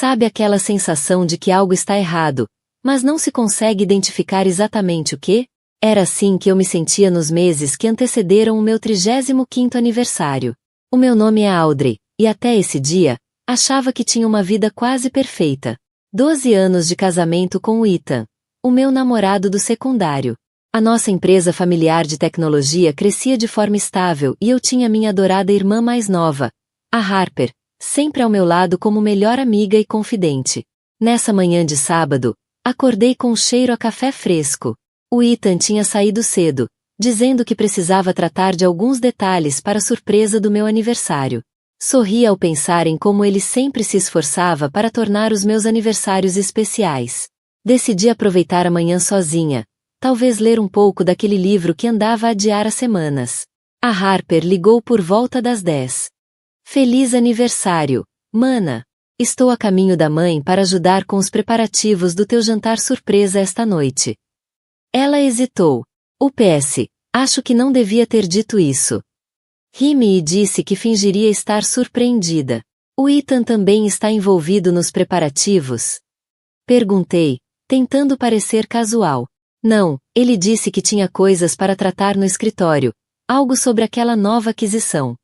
Sabe aquela sensação de que algo está errado, mas não se consegue identificar exatamente o que? Era assim que eu me sentia nos meses que antecederam o meu 35º aniversário. O meu nome é Audrey, e até esse dia, achava que tinha uma vida quase perfeita. 12 anos de casamento com o Ethan, o meu namorado do secundário. A nossa empresa familiar de tecnologia crescia de forma estável e eu tinha minha adorada irmã mais nova, a Harper, sempre ao meu lado como melhor amiga e confidente. Nessa manhã de sábado, acordei com um cheiro a café fresco. O Ethan tinha saído cedo, dizendo que precisava tratar de alguns detalhes para a surpresa do meu aniversário. Sorri ao pensar em como ele sempre se esforçava para tornar os meus aniversários especiais. Decidi aproveitar a manhã sozinha, talvez ler um pouco daquele livro que andava a adiar há semanas. A Harper ligou por volta das 10. Feliz aniversário, mana! Estou a caminho da mãe para ajudar com os preparativos do teu jantar surpresa esta noite. Ela hesitou. PS, acho que não devia ter dito isso. Ri-me e disse que fingiria estar surpreendida. O Ethan também está envolvido nos preparativos? Perguntei, tentando parecer casual. Não, ele disse que tinha coisas para tratar no escritório, algo sobre aquela nova aquisição.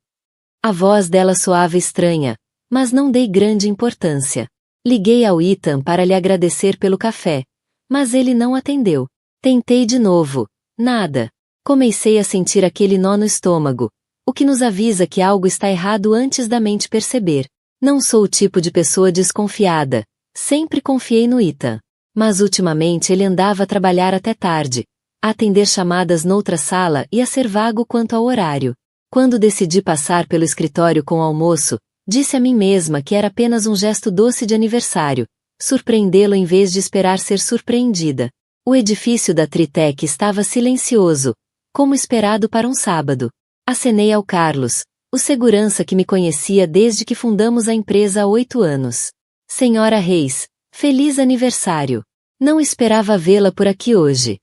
A voz dela soava estranha, mas não dei grande importância. Liguei ao Ethan para lhe agradecer pelo café, mas ele não atendeu. Tentei de novo. Nada. Comecei a sentir aquele nó no estômago, o que nos avisa que algo está errado antes da mente perceber. Não sou o tipo de pessoa desconfiada. Sempre confiei no Ethan. Mas ultimamente ele andava a trabalhar até tarde, a atender chamadas noutra sala e a ser vago quanto ao horário. Quando decidi passar pelo escritório com o almoço, disse a mim mesma que era apenas um gesto doce de aniversário, surpreendê-lo em vez de esperar ser surpreendida. O edifício da Tritec estava silencioso, como esperado para um sábado. Acenei ao Carlos, o segurança que me conhecia desde que fundamos a empresa há 8 anos. Senhora Reis, feliz aniversário. Não esperava vê-la por aqui hoje.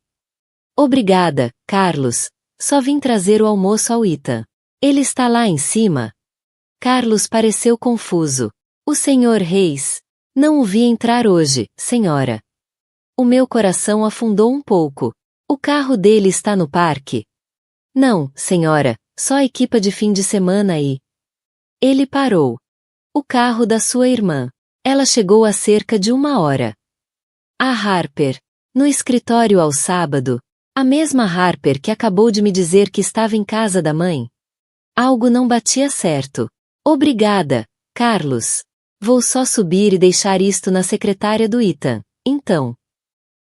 Obrigada, Carlos. Só vim trazer o almoço ao Ethan. Ele está lá em cima? Carlos pareceu confuso. O senhor Reis? Não o vi entrar hoje, senhora. O meu coração afundou um pouco. O carro dele está no parque? Não, senhora, só a equipa de fim de semana aí. Ele parou. O carro da sua irmã. Ela chegou há cerca de 1 hora. A Harper. No escritório ao sábado. A mesma Harper que acabou de me dizer que estava em casa da mãe. Algo não batia certo. Obrigada, Carlos. Vou só subir e deixar isto na secretária do Ethan, então.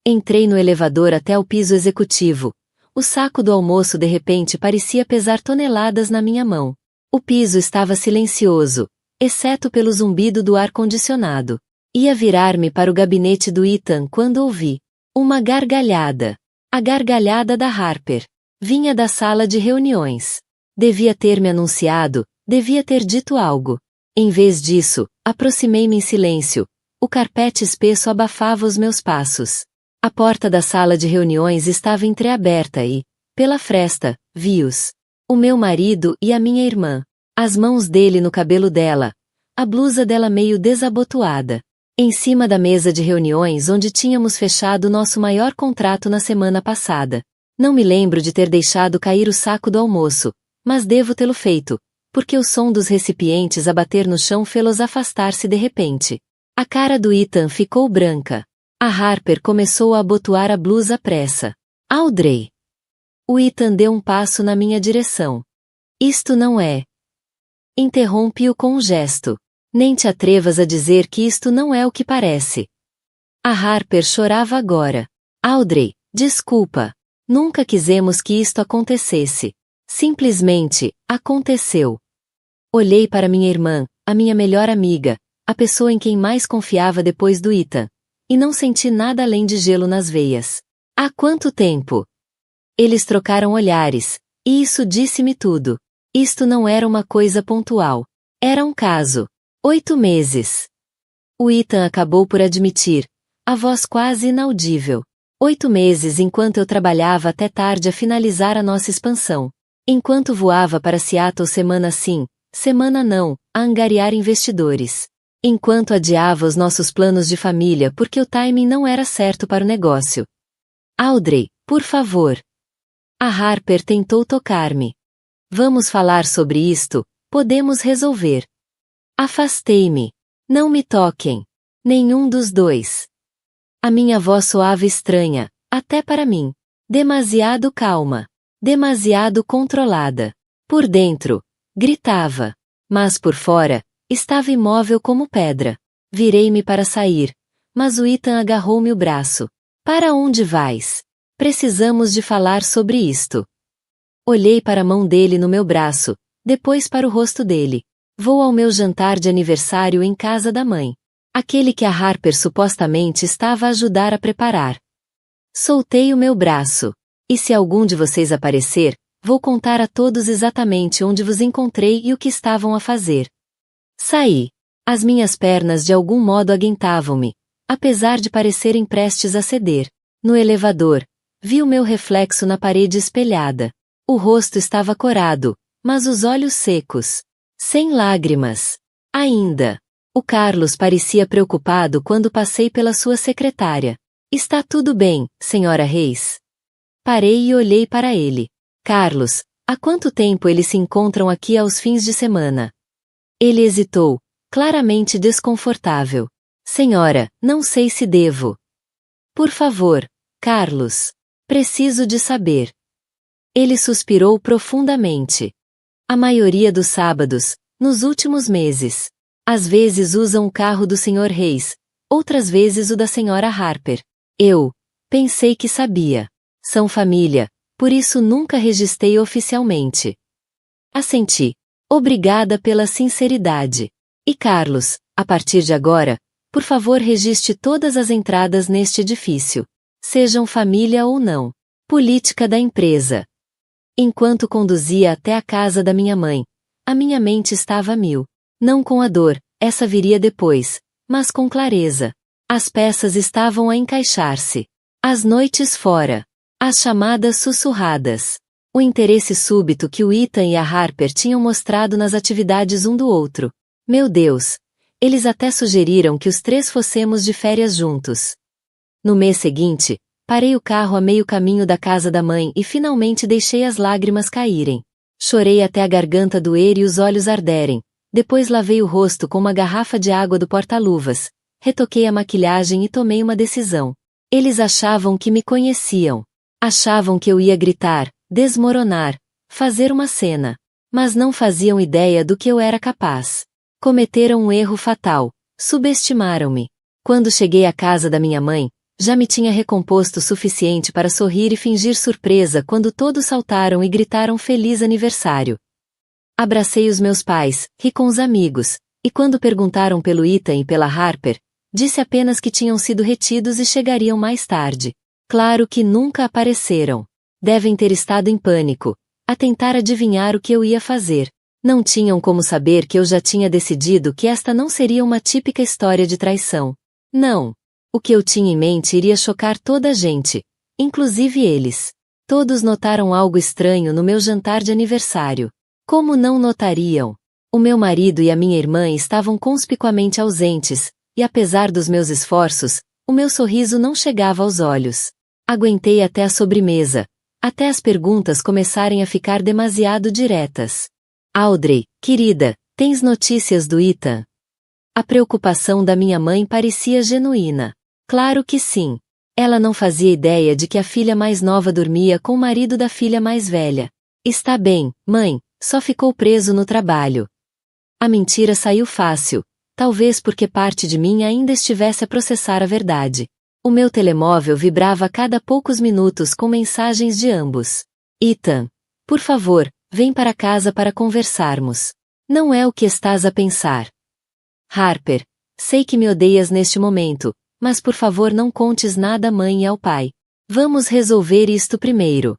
Entrei no elevador até o piso executivo. O saco do almoço de repente parecia pesar toneladas na minha mão. O piso estava silencioso, exceto pelo zumbido do ar-condicionado. Ia virar-me para o gabinete do Ethan quando ouvi uma gargalhada. A gargalhada da Harper. Vinha da sala de reuniões. Devia ter me anunciado, devia ter dito algo. Em vez disso, aproximei-me em silêncio. O carpete espesso abafava os meus passos. A porta da sala de reuniões estava entreaberta e, pela fresta, vi-os. O meu marido e a minha irmã. As mãos dele no cabelo dela. A blusa dela meio desabotoada. Em cima da mesa de reuniões onde tínhamos fechado nosso maior contrato na semana passada. Não me lembro de ter deixado cair o saco do almoço, mas devo tê-lo feito, porque o som dos recipientes a bater no chão fê-los afastar-se de repente. A cara do Ethan ficou branca. A Harper começou a abotoar a blusa à pressa. Audrey! O Ethan deu um passo na minha direção. Isto não é. Interrompi-o com um gesto. Nem te atrevas a dizer que isto não é o que parece. A Harper chorava agora. Audrey, desculpa. Nunca quisemos que isto acontecesse. Simplesmente, aconteceu. Olhei para minha irmã, a minha melhor amiga, a pessoa em quem mais confiava depois do Ethan. E não senti nada além de gelo nas veias. Há quanto tempo? Eles trocaram olhares, e isso disse-me tudo. Isto não era uma coisa pontual. Era um caso. 8 meses. O Ethan acabou por admitir, a voz quase inaudível. 8 meses enquanto eu trabalhava até tarde a finalizar a nossa expansão. Enquanto voava para Seattle semana sim, semana não, a angariar investidores. enquanto adiava os nossos planos de família porque o timing não era certo para o negócio. Audrey, por favor. A Harper tentou tocar-me. Vamos falar sobre isto, podemos resolver. Afastei-me. Não me toquem. Nenhum dos dois. A minha voz soava estranha, até para mim. Demasiado calma. Demasiado controlada. Por dentro, gritava. Mas por fora, estava imóvel como pedra. Virei-me para sair. Mas o Ethan agarrou-me o braço. Para onde vais? Precisamos de falar sobre isto. Olhei para a mão dele no meu braço, depois para o rosto dele. Vou ao meu jantar de aniversário em casa da mãe. Aquele que a Harper supostamente estava a ajudar a preparar. Soltei o meu braço. E se algum de vocês aparecer, vou contar a todos exatamente onde vos encontrei e o que estavam a fazer. Saí. As minhas pernas de algum modo aguentavam-me, apesar de parecerem prestes a ceder. No elevador, vi o meu reflexo na parede espelhada. O rosto estava corado, mas os olhos secos. Sem lágrimas. Ainda. O Carlos parecia preocupado quando passei pela sua secretária. Está tudo bem, senhora Reis? Parei e olhei para ele. Carlos, há quanto tempo eles se encontram aqui aos fins de semana? Ele hesitou, claramente desconfortável. Senhora, não sei se devo. Por favor, Carlos. Preciso de saber. Ele suspirou profundamente. A maioria dos sábados, nos últimos meses. Às vezes usam o carro do Sr. Reis, outras vezes o da Sra. Harper. Eu pensei que sabia. São família, por isso nunca registrei oficialmente. Assenti. Obrigada pela sinceridade. E Carlos, a partir de agora, por favor registre todas as entradas neste edifício. Sejam família ou não. Política da empresa. Enquanto conduzia até a casa da minha mãe, a minha mente estava a mil. Não com a dor, essa viria depois, mas com clareza. As peças estavam a encaixar-se. As noites fora. As chamadas sussurradas. O interesse súbito que o Ethan e a Harper tinham mostrado nas atividades um do outro. Meu Deus! Eles até sugeriram que os três fossemos de férias juntos. No mês seguinte, parei o carro a meio caminho da casa da mãe e finalmente deixei as lágrimas caírem. Chorei até a garganta doer e os olhos arderem. Depois lavei o rosto com uma garrafa de água do porta-luvas, retoquei a maquilhagem e tomei uma decisão. Eles achavam que me conheciam. Achavam que eu ia gritar, desmoronar, fazer uma cena. Mas não faziam ideia do que eu era capaz. Cometeram um erro fatal. Subestimaram-me. Quando cheguei à casa da minha mãe, já me tinha recomposto o suficiente para sorrir e fingir surpresa quando todos saltaram e gritaram feliz aniversário. Abracei os meus pais, ri com os amigos, e quando perguntaram pelo Ethan e pela Harper, disse apenas que tinham sido retidos e chegariam mais tarde. Claro que nunca apareceram. Devem ter estado em pânico, a tentar adivinhar o que eu ia fazer. Não tinham como saber que eu já tinha decidido que esta não seria uma típica história de traição. Não. O que eu tinha em mente iria chocar toda a gente, inclusive eles. Todos notaram algo estranho no meu jantar de aniversário. Como não notariam? O meu marido e a minha irmã estavam conspicuamente ausentes, e apesar dos meus esforços, o meu sorriso não chegava aos olhos. Aguentei até a sobremesa, até as perguntas começarem a ficar demasiado diretas. Audrey, querida, tens notícias do Ethan? A preocupação da minha mãe parecia genuína. Claro que sim. Ela não fazia ideia de que a filha mais nova dormia com o marido da filha mais velha. Está bem, mãe, só ficou preso no trabalho. A mentira saiu fácil, talvez porque parte de mim ainda estivesse a processar a verdade. O meu telemóvel vibrava a cada poucos minutos com mensagens de ambos. Ethan, por favor, vem para casa para conversarmos. Não é o que estás a pensar. Harper, sei que me odeias neste momento, mas por favor não contes nada à mãe e ao pai. Vamos resolver isto primeiro.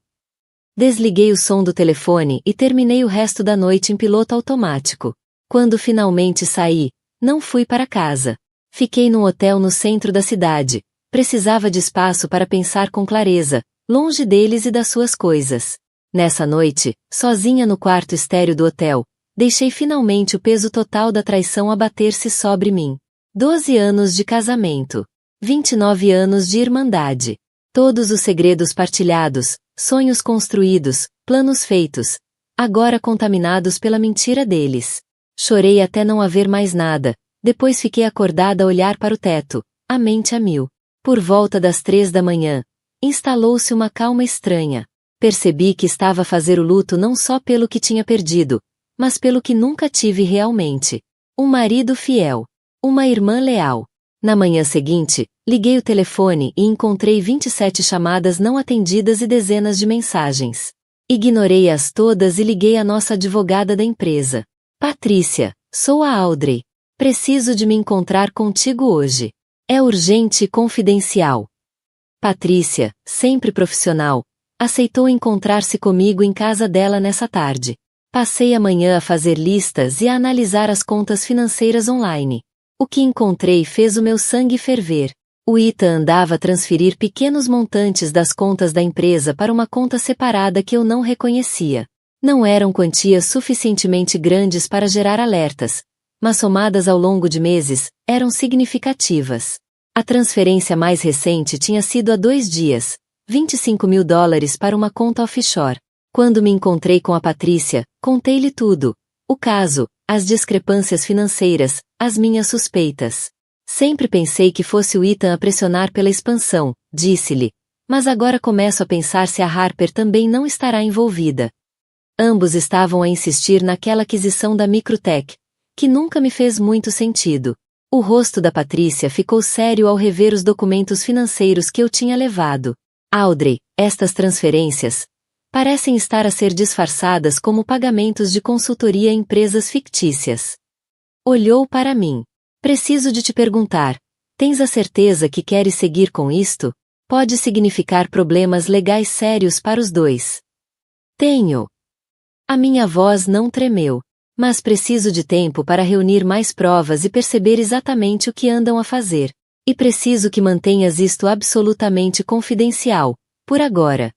Desliguei o som do telefone e terminei o resto da noite em piloto automático. Quando finalmente saí, não fui para casa. Fiquei num hotel no centro da cidade. Precisava de espaço para pensar com clareza, longe deles e das suas coisas. Nessa noite, sozinha no quarto estéreo do hotel, Deixei finalmente o peso total da traição abater-se sobre mim. 12 anos de casamento. 29 anos de irmandade. Todos os segredos partilhados, sonhos construídos, planos feitos, agora contaminados pela mentira deles. Chorei até não haver mais nada, depois fiquei acordada a olhar para o teto, a mente a mil. Por volta das 3 da manhã, instalou-se uma calma estranha. Percebi que estava a fazer o luto não só pelo que tinha perdido, mas pelo que nunca tive realmente. Um marido fiel. Uma irmã leal. Na manhã seguinte, liguei o telefone e encontrei 27 chamadas não atendidas e dezenas de mensagens. Ignorei-as todas e liguei à nossa advogada da empresa. Patrícia, sou a Audrey. Preciso de me encontrar contigo hoje. É urgente e confidencial. Patrícia, sempre profissional, aceitou encontrar-se comigo em casa dela nessa tarde. Passei a manhã a fazer listas e a analisar as contas financeiras online. O que encontrei fez o meu sangue ferver. O Ethan andava a transferir pequenos montantes das contas da empresa para uma conta separada que eu não reconhecia. Não eram quantias suficientemente grandes para gerar alertas, mas somadas ao longo de meses, eram significativas. A transferência mais recente tinha sido há 2 dias, $25 mil para uma conta offshore. Quando me encontrei com a Patrícia, contei-lhe tudo. O caso, as discrepâncias financeiras, as minhas suspeitas. Sempre pensei que fosse o Ethan a pressionar pela expansão, disse-lhe. Mas agora começo a pensar se a Harper também não estará envolvida. Ambos estavam a insistir naquela aquisição da Microtech, que nunca me fez muito sentido. O rosto da Patrícia ficou sério ao rever os documentos financeiros que eu tinha levado. Audrey, estas transferências parecem estar a ser disfarçadas como pagamentos de consultoria a empresas fictícias. Olhou para mim. Preciso de te perguntar, tens a certeza que queres seguir com isto? Pode significar problemas legais sérios para os dois. Tenho. A minha voz não tremeu, mas preciso de tempo para reunir mais provas e perceber exatamente o que andam a fazer. E preciso que mantenhas isto absolutamente confidencial, por agora.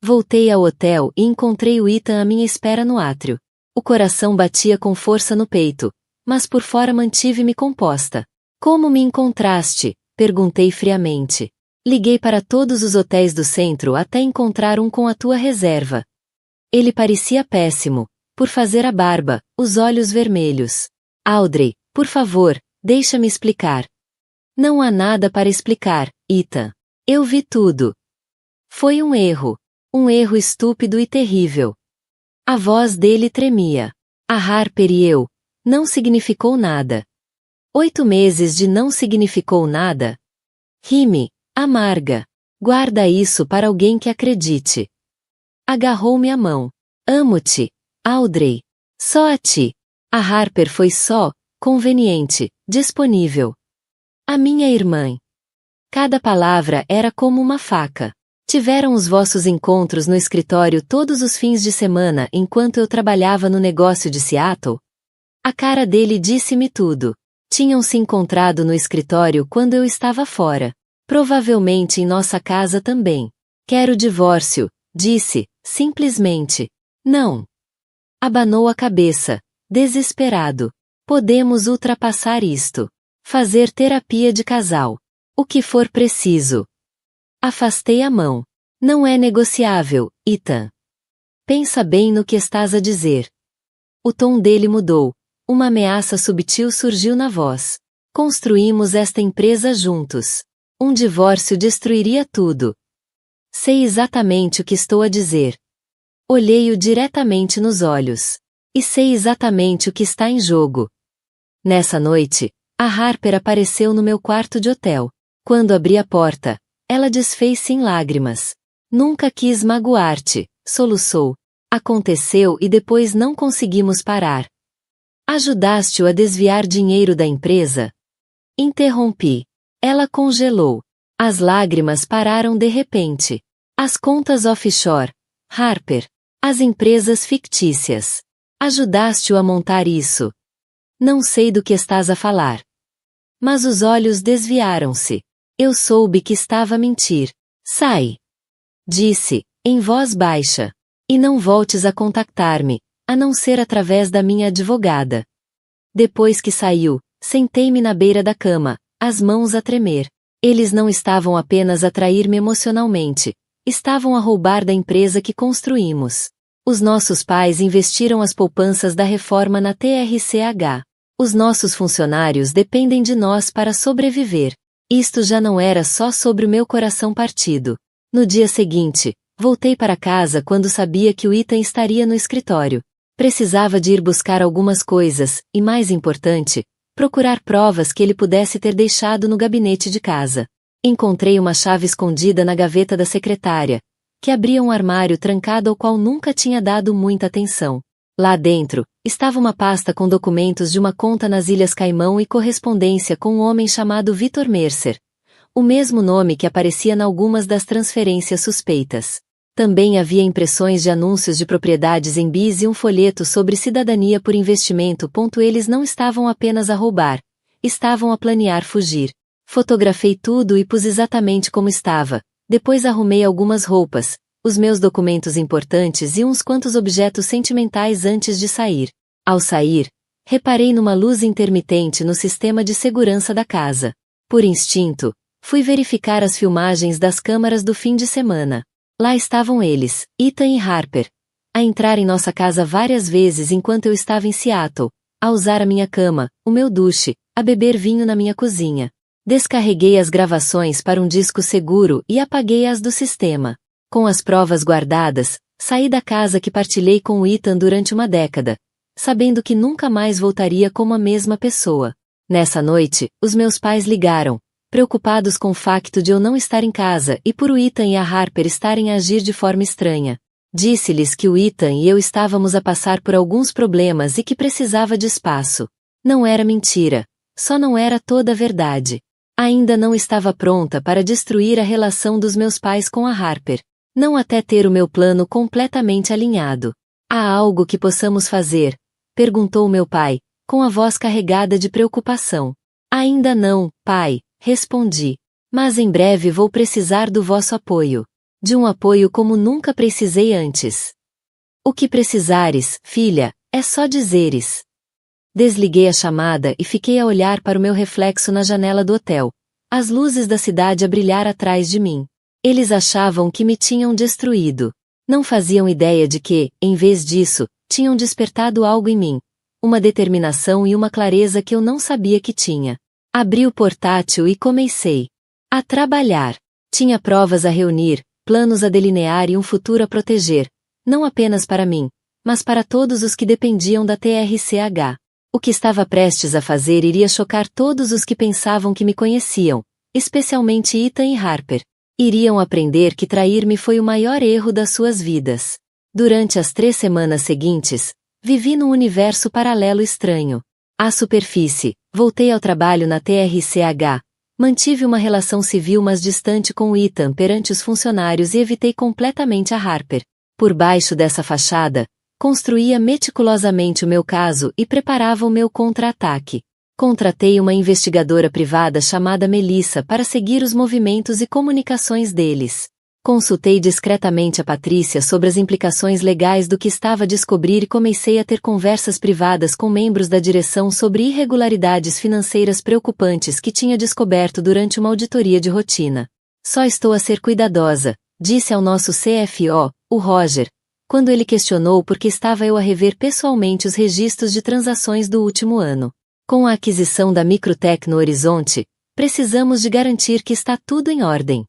Voltei ao hotel e encontrei o Ethan à minha espera no átrio. O coração batia com força no peito, mas por fora mantive-me composta. Como me encontraste? Perguntei friamente. Liguei para todos os hotéis do centro até encontrar um com a tua reserva. Ele parecia péssimo, por fazer a barba, os olhos vermelhos. Audrey, por favor, deixa-me explicar. Não há nada para explicar, Ethan. Eu vi tudo. Foi um erro estúpido e terrível. A voz dele tremia. A Harper e eu, não significou nada. 8 meses de não significou nada? Rime, amarga. Guarda isso para alguém que acredite. Agarrou-me a mão. Amo-te, Audrey. Só a ti. A Harper foi só, conveniente, disponível. A minha irmã. Cada palavra era como uma faca. Tiveram os vossos encontros no escritório todos os fins de semana enquanto eu trabalhava no negócio de Seattle? A cara dele disse-me tudo. Tinham se encontrado no escritório quando eu estava fora. Provavelmente em nossa casa também. Quero divórcio, disse, simplesmente. Não. Abanou a cabeça, desesperado. Podemos ultrapassar isto. Fazer terapia de casal. O que for preciso. Afastei a mão. Não é negociável, Ethan. Pensa bem no que estás a dizer. O tom dele mudou. Uma ameaça subtil surgiu na voz. Construímos esta empresa juntos. Um divórcio destruiria tudo. Sei exatamente o que estou a dizer. Olhei-o diretamente nos olhos. E sei exatamente o que está em jogo. Nessa noite, a Harper apareceu no meu quarto de hotel. Quando abri a porta, ela desfez-se em lágrimas. Nunca quis magoar-te, soluçou. Aconteceu e depois não conseguimos parar. Ajudaste-o a desviar dinheiro da empresa? Interrompi. Ela congelou. As lágrimas pararam de repente. As contas offshore. Harper. As empresas fictícias. Ajudaste-o a montar isso. Não sei do que estás a falar. Mas os olhos desviaram-se. Eu soube que estava a mentir. Sai. Disse, em voz baixa. E não voltes a contactar-me. a não ser através da minha advogada. Depois que saiu, sentei-me na beira da cama, as mãos a tremer. Eles não estavam apenas a trair-me emocionalmente, estavam a roubar da empresa que construímos. Os nossos pais investiram as poupanças da reforma na TRCH. Os nossos funcionários dependem de nós para sobreviver. Isto já não era só sobre o meu coração partido. No dia seguinte, voltei para casa quando sabia que o Ethan estaria no escritório. Precisava de ir buscar algumas coisas, e mais importante, procurar provas que ele pudesse ter deixado no gabinete de casa. Encontrei uma chave escondida na gaveta da secretária, que abria um armário trancado ao qual nunca tinha dado muita atenção. Lá dentro, estava uma pasta com documentos de uma conta nas Ilhas Caimão e correspondência com um homem chamado Victor Mercer, o mesmo nome que aparecia em algumas das transferências suspeitas. Também havia impressões de anúncios de propriedades em bis e um folheto sobre cidadania por investimento. Eles não estavam apenas a roubar, estavam a planear fugir. Fotografei tudo e pus exatamente como estava. Depois arrumei algumas roupas, os meus documentos importantes e uns quantos objetos sentimentais antes de sair. Ao sair, reparei numa luz intermitente no sistema de segurança da casa. Por instinto, fui verificar as filmagens das câmaras do fim de semana. Lá estavam eles, Ethan e Harper, a entrar em nossa casa várias vezes enquanto eu estava em Seattle, a usar a minha cama, o meu duche, a beber vinho na minha cozinha. Descarreguei as gravações para um disco seguro e apaguei-as do sistema. Com as provas guardadas, saí da casa que partilhei com o Ethan durante uma década, sabendo que nunca mais voltaria como a mesma pessoa. Nessa noite, os meus pais ligaram, preocupados com o facto de eu não estar em casa e por o Ethan e a Harper estarem a agir de forma estranha. Disse-lhes que o Ethan e eu estávamos a passar por alguns problemas e que precisava de espaço. Não era mentira, só não era toda a verdade. Ainda não estava pronta para destruir a relação dos meus pais com a Harper. Não até ter o meu plano completamente alinhado. Há algo que possamos fazer? Perguntou meu pai, com a voz carregada de preocupação. Ainda não, pai, respondi. Mas em breve vou precisar do vosso apoio. De um apoio como nunca precisei antes. O que precisares, filha, é só dizeres. Desliguei a chamada e fiquei a olhar para o meu reflexo na janela do hotel. As luzes da cidade a brilhar atrás de mim. Eles achavam que me tinham destruído. Não faziam ideia de que, em vez disso, tinham despertado algo em mim. Uma determinação e uma clareza que eu não sabia que tinha. Abri o portátil e comecei a trabalhar. Tinha provas a reunir, planos a delinear e um futuro a proteger. Não apenas para mim, mas para todos os que dependiam da TRCH. O que estava prestes a fazer iria chocar todos os que pensavam que me conheciam, especialmente Ethan e Harper. Iriam aprender que trair-me foi o maior erro das suas vidas. Durante as 3 semanas seguintes, vivi num universo paralelo estranho. À superfície, voltei ao trabalho na TRCH, mantive uma relação civil mas distante com o Ethan perante os funcionários e evitei completamente a Harper. Por baixo dessa fachada, construía meticulosamente o meu caso e preparava o meu contra-ataque. Contratei uma investigadora privada chamada Melissa para seguir os movimentos e comunicações deles. Consultei discretamente a Patrícia sobre as implicações legais do que estava a descobrir e comecei a ter conversas privadas com membros da direção sobre irregularidades financeiras preocupantes que tinha descoberto durante uma auditoria de rotina. Só estou a ser cuidadosa, disse ao nosso CFO, o Roger, quando ele questionou por que estava eu a rever pessoalmente os registros de transações do último ano. Com a aquisição da Microtech no horizonte, precisamos de garantir que está tudo em ordem.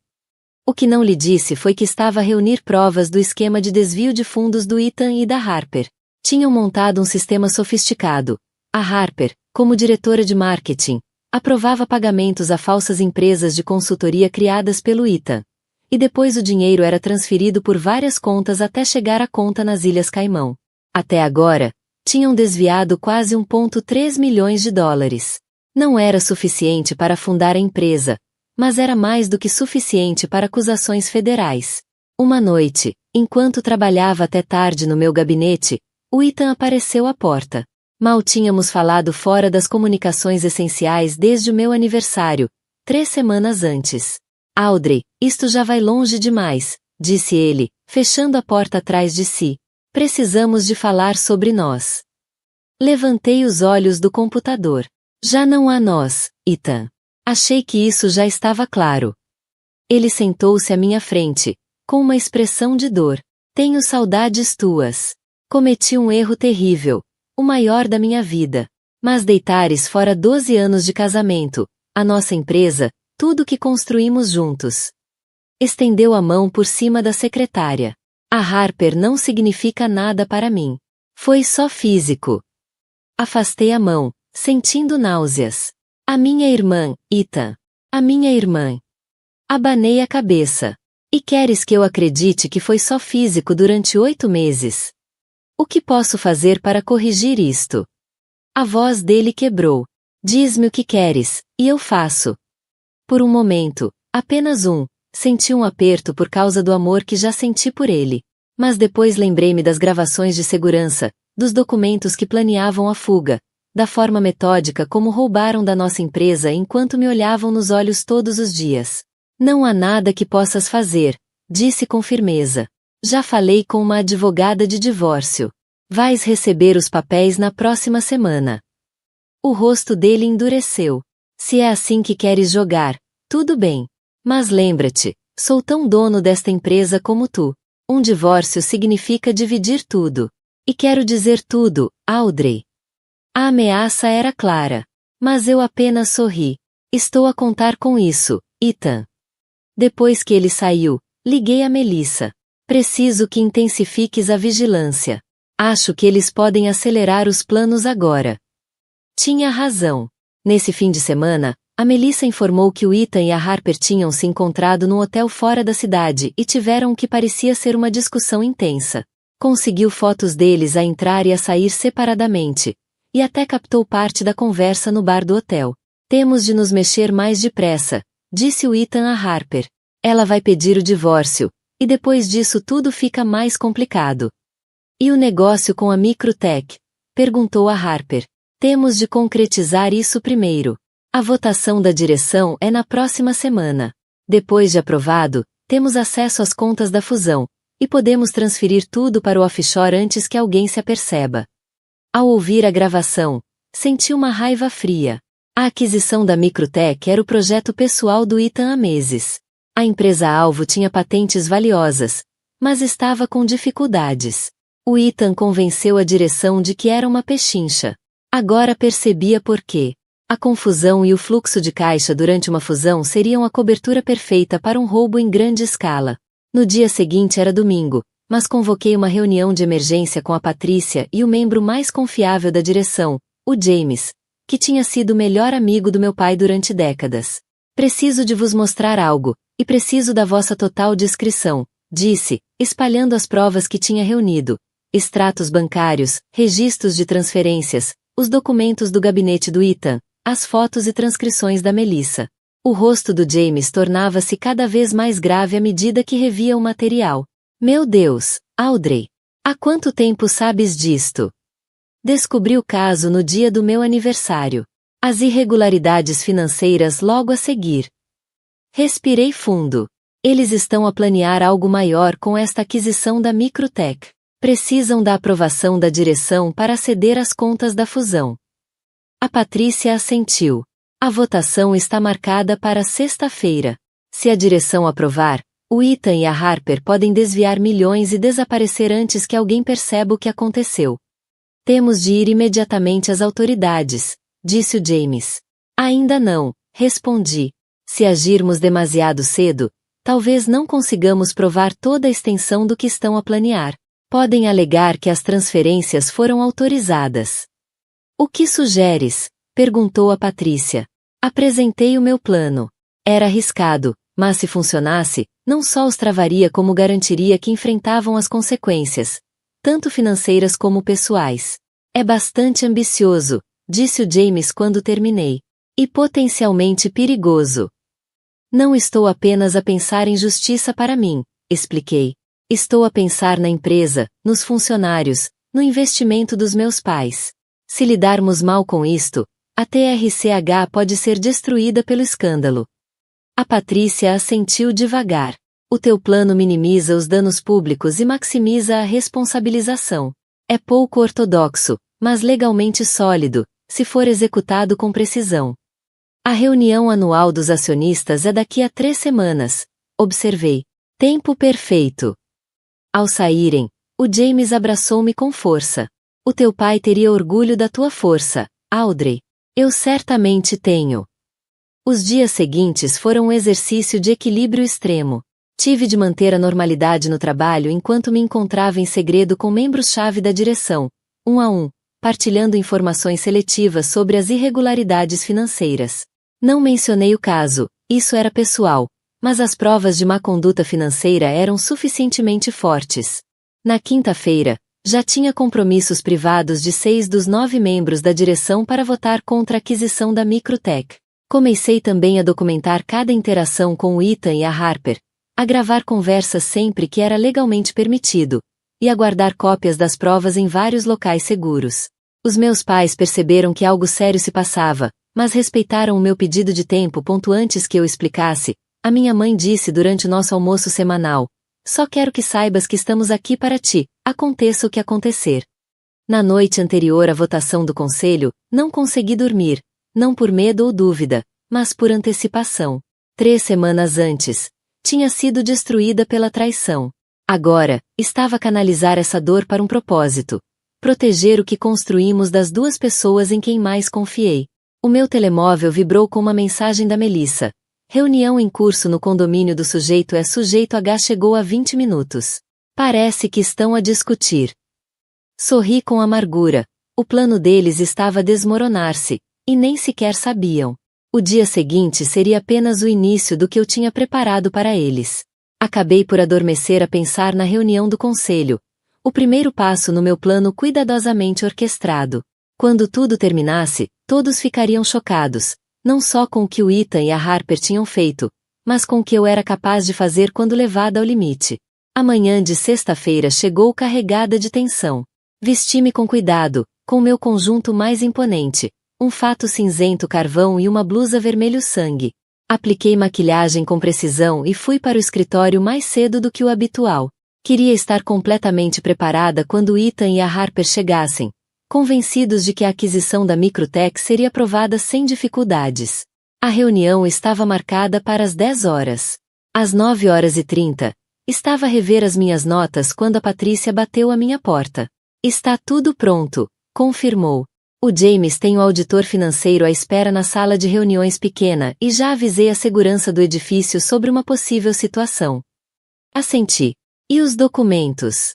O que não lhe disse foi que estava a reunir provas do esquema de desvio de fundos do Ethan e da Harper. Tinham montado um sistema sofisticado. A Harper, como diretora de marketing, aprovava pagamentos a falsas empresas de consultoria criadas pelo Ethan. E depois o dinheiro era transferido por várias contas até chegar à conta nas Ilhas Caimão. Até agora, tinham desviado quase 1,3 milhões de dólares. Não era suficiente para fundar a empresa, mas era mais do que suficiente para acusações federais. Uma noite, enquanto trabalhava até tarde no meu gabinete, o Ethan apareceu à porta. Mal tínhamos falado fora das comunicações essenciais desde o meu aniversário, 3 semanas antes. Audrey, isto já vai longe demais, disse ele, fechando a porta atrás de si. Precisamos de falar sobre nós. Levantei os olhos do computador. Já não há nós, Ethan. Achei que isso já estava claro. Ele sentou-se à minha frente, com uma expressão de dor. Tenho saudades tuas. Cometi um erro terrível, o maior da minha vida. Mas deitares fora 12 anos de casamento, a nossa empresa, tudo que construímos juntos. Estendeu a mão por cima da secretária. A Harper não significa nada para mim. Foi só físico. Afastei a mão, sentindo náuseas. A minha irmã, Ethan. A minha irmã. Abanei a cabeça. E queres que eu acredite que foi só físico durante 8 meses? O que posso fazer para corrigir isto? A voz dele quebrou. Diz-me o que queres, e eu faço. Por um momento, apenas senti um aperto por causa do amor que já senti por ele. Mas depois lembrei-me das gravações de segurança, dos documentos que planeavam a fuga, da forma metódica como roubaram da nossa empresa enquanto me olhavam nos olhos todos os dias. Não há nada que possas fazer, disse com firmeza. Já falei com uma advogada de divórcio. Vais receber os papéis na próxima semana. O rosto dele endureceu. Se é assim que queres jogar, tudo bem. Mas lembra-te, sou tão dono desta empresa como tu. Um divórcio significa dividir tudo. E quero dizer tudo, Audrey. A ameaça era clara. Mas eu apenas sorri. Estou a contar com isso, Ethan. Depois que ele saiu, liguei a Melissa. Preciso que intensifiques a vigilância. Acho que eles podem acelerar os planos agora. Tinha razão. Nesse fim de semana, a Melissa informou que o Ethan e a Harper tinham se encontrado num hotel fora da cidade e tiveram o que parecia ser uma discussão intensa. Conseguiu fotos deles a entrar e a sair separadamente, e até captou parte da conversa no bar do hotel. Temos de nos mexer mais depressa, disse o Ethan a Harper. Ela vai pedir o divórcio, e depois disso tudo fica mais complicado. E o negócio com a Microtech? Perguntou a Harper. Temos de concretizar isso primeiro. A votação da direção é na próxima semana. Depois de aprovado, temos acesso às contas da fusão, e podemos transferir tudo para o offshore antes que alguém se aperceba. Ao ouvir a gravação, senti uma raiva fria. A aquisição da Microtech era o projeto pessoal do Ethan há meses. A empresa-alvo tinha patentes valiosas, mas estava com dificuldades. O Ethan convenceu a direção de que era uma pechincha. Agora percebia por quê. A confusão e o fluxo de caixa durante uma fusão seriam a cobertura perfeita para um roubo em grande escala. No dia seguinte era domingo, mas convoquei uma reunião de emergência com a Patrícia e o membro mais confiável da direção, o James, que tinha sido o melhor amigo do meu pai durante décadas. Preciso de vos mostrar algo, e preciso da vossa total discrição, disse, espalhando as provas que tinha reunido. Extratos bancários, registros de transferências, os documentos do gabinete do Ethan, as fotos e transcrições da Melissa. O rosto do James tornava-se cada vez mais grave à medida que revia o material. Meu Deus, Audrey! Há quanto tempo sabes disto? Descobri o caso no dia do meu aniversário. As irregularidades financeiras logo a seguir. Respirei fundo. Eles estão a planear algo maior com esta aquisição da Microtech. Precisam da aprovação da direção para ceder as contas da fusão. A Patrícia assentiu. A votação está marcada para sexta-feira. Se a direção aprovar, o Ethan e a Harper podem desviar milhões e desaparecer antes que alguém perceba o que aconteceu. Temos de ir imediatamente às autoridades, disse o James. Ainda não, respondi. Se agirmos demasiado cedo, talvez não consigamos provar toda a extensão do que estão a planear. Podem alegar que as transferências foram autorizadas. O que sugeres? Perguntou a Patrícia. Apresentei o meu plano. Era arriscado, mas se funcionasse, não só os travaria como garantiria que enfrentavam as consequências, tanto financeiras como pessoais. É bastante ambicioso, disse o James quando terminei. E potencialmente perigoso. Não estou apenas a pensar em justiça para mim, expliquei. Estou a pensar na empresa, nos funcionários, no investimento dos meus pais. Se lidarmos mal com isto, a TRCH pode ser destruída pelo escândalo. A Patrícia assentiu devagar. O teu plano minimiza os danos públicos e maximiza a responsabilização. É pouco ortodoxo, mas legalmente sólido, se for executado com precisão. A reunião anual dos acionistas é daqui a 3 semanas, observei. Tempo perfeito. Ao saírem, o James abraçou-me com força. O teu pai teria orgulho da tua força, Audrey. Eu certamente tenho. Os dias seguintes foram um exercício de equilíbrio extremo. Tive de manter a normalidade no trabalho enquanto me encontrava em segredo com membros-chave da direção, um a um, partilhando informações seletivas sobre as irregularidades financeiras. Não mencionei o caso, isso era pessoal, mas as provas de má conduta financeira eram suficientemente fortes. Na quinta-feira, já tinha compromissos privados de 6 dos 9 membros da direção para votar contra a aquisição da Microtech. Comecei também a documentar cada interação com o Ethan e a Harper, a gravar conversas sempre que era legalmente permitido, e a guardar cópias das provas em vários locais seguros. Os meus pais perceberam que algo sério se passava, mas respeitaram o meu pedido de tempo. Antes que eu explicasse, a minha mãe disse durante o nosso almoço semanal: só quero que saibas que estamos aqui para ti, aconteça o que acontecer. Na noite anterior à votação do conselho, não consegui dormir, não por medo ou dúvida, mas por antecipação. 3 semanas antes, tinha sido destruída pela traição. Agora, estava a canalizar essa dor para um propósito: proteger o que construímos das 2 pessoas em quem mais confiei. O meu telemóvel vibrou com uma mensagem da Melissa. Reunião em curso no condomínio do sujeito H chegou há 20 minutos. Parece que estão a discutir. Sorri com amargura. O plano deles estava a desmoronar-se, e nem sequer sabiam. O dia seguinte seria apenas o início do que eu tinha preparado para eles. Acabei por adormecer a pensar na reunião do conselho, o primeiro passo no meu plano cuidadosamente orquestrado. Quando tudo terminasse, todos ficariam chocados, não só com o que o Ethan e a Harper tinham feito, mas com o que eu era capaz de fazer quando levada ao limite. A manhã de sexta-feira chegou carregada de tensão. Vesti-me com cuidado, com meu conjunto mais imponente, um fato cinzento carvão e uma blusa vermelho sangue. Apliquei maquilhagem com precisão e fui para o escritório mais cedo do que o habitual. Queria estar completamente preparada quando Ethan e a Harper chegassem, convencidos de que a aquisição da Microtech seria aprovada sem dificuldades. A reunião estava marcada para as 10 horas. Às 9h30, estava a rever as minhas notas quando a Patrícia bateu à minha porta. Está tudo pronto, confirmou. O James tem o auditor financeiro à espera na sala de reuniões pequena e já avisei a segurança do edifício sobre uma possível situação. Assenti. E os documentos?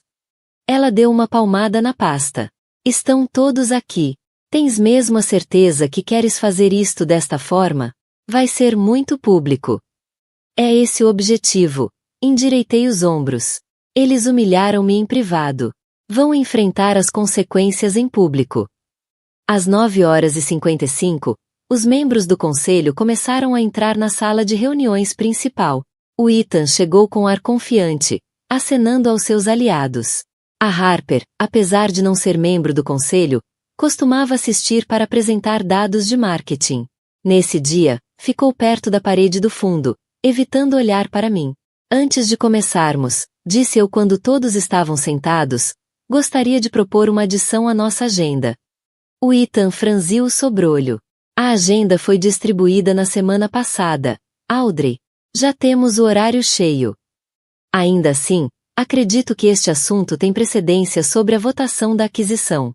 Ela deu uma palmada na pasta. Estão todos aqui. Tens mesmo a certeza que queres fazer isto desta forma? Vai ser muito público. É esse o objetivo. Endireitei os ombros. Eles humilharam-me em privado. Vão enfrentar as consequências em público. Às 9h55, os membros do conselho começaram a entrar na sala de reuniões principal. O Ethan chegou com ar confiante, acenando aos seus aliados. A Harper, apesar de não ser membro do conselho, costumava assistir para apresentar dados de marketing. Nesse dia, ficou perto da parede do fundo, evitando olhar para mim. Antes de começarmos, disse eu quando todos estavam sentados, gostaria de propor uma adição à nossa agenda. O Ethan franziu o sobrolho. A agenda foi distribuída na semana passada. Audrey, já temos o horário cheio. Ainda assim, acredito que este assunto tem precedência sobre a votação da aquisição.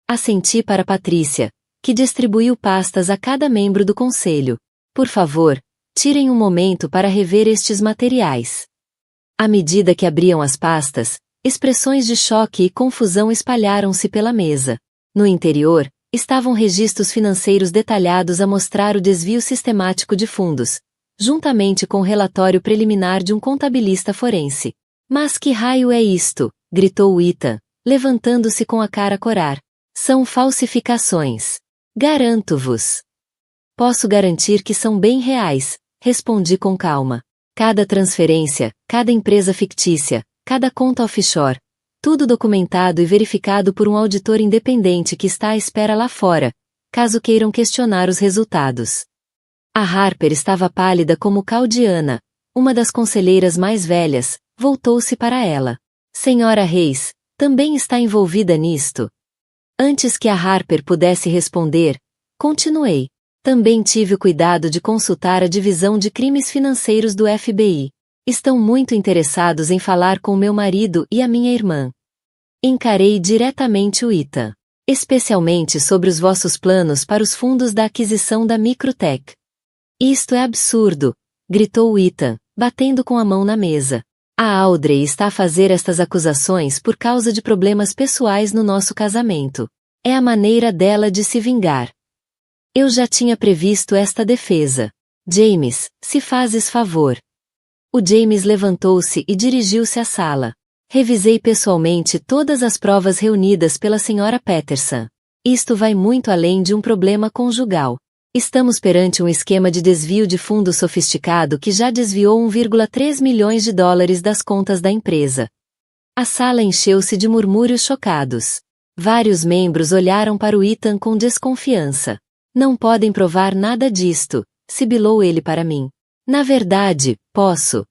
Assenti para Patrícia, que distribuiu pastas a cada membro do conselho. Por favor, tirem um momento para rever estes materiais. À medida que abriam as pastas, expressões de choque e confusão espalharam-se pela mesa. No interior, estavam registros financeiros detalhados a mostrar o desvio sistemático de fundos, juntamente com o relatório preliminar de um contabilista forense. Mas que raio é isto? Gritou Ethan, levantando-se com a cara a corar. São falsificações. Garanto-vos. Posso garantir que são bem reais, respondi com calma. Cada transferência, cada empresa fictícia, cada conta offshore, tudo documentado e verificado por um auditor independente que está à espera lá fora, caso queiram questionar os resultados. A Harper estava pálida como caldiana, Uma das conselheiras mais velhas voltou-se para ela. Senhora Reis, também está envolvida nisto? Antes que a Harper pudesse responder, continuei. Também tive o cuidado de consultar a divisão de crimes financeiros do FBI. Estão muito interessados em falar com meu marido e a minha irmã. Encarei diretamente o Ethan. Especialmente sobre os vossos planos para os fundos da aquisição da Microtech. Isto é absurdo, gritou o Ethan, batendo com a mão na mesa. A Audrey está a fazer estas acusações por causa de problemas pessoais no nosso casamento. É a maneira dela de se vingar. Eu já tinha previsto esta defesa. James, se fazes favor. O James levantou-se e dirigiu-se à sala. Revisei pessoalmente todas as provas reunidas pela Sra. Patterson. Isto vai muito além de um problema conjugal. Estamos perante um esquema de desvio de fundos sofisticado que já desviou 1,3 milhões de dólares das contas da empresa. A sala encheu-se de murmúrios chocados. Vários membros olharam para o Ethan com desconfiança. Não podem provar nada disto, sibilou ele para mim. Na verdade, posso.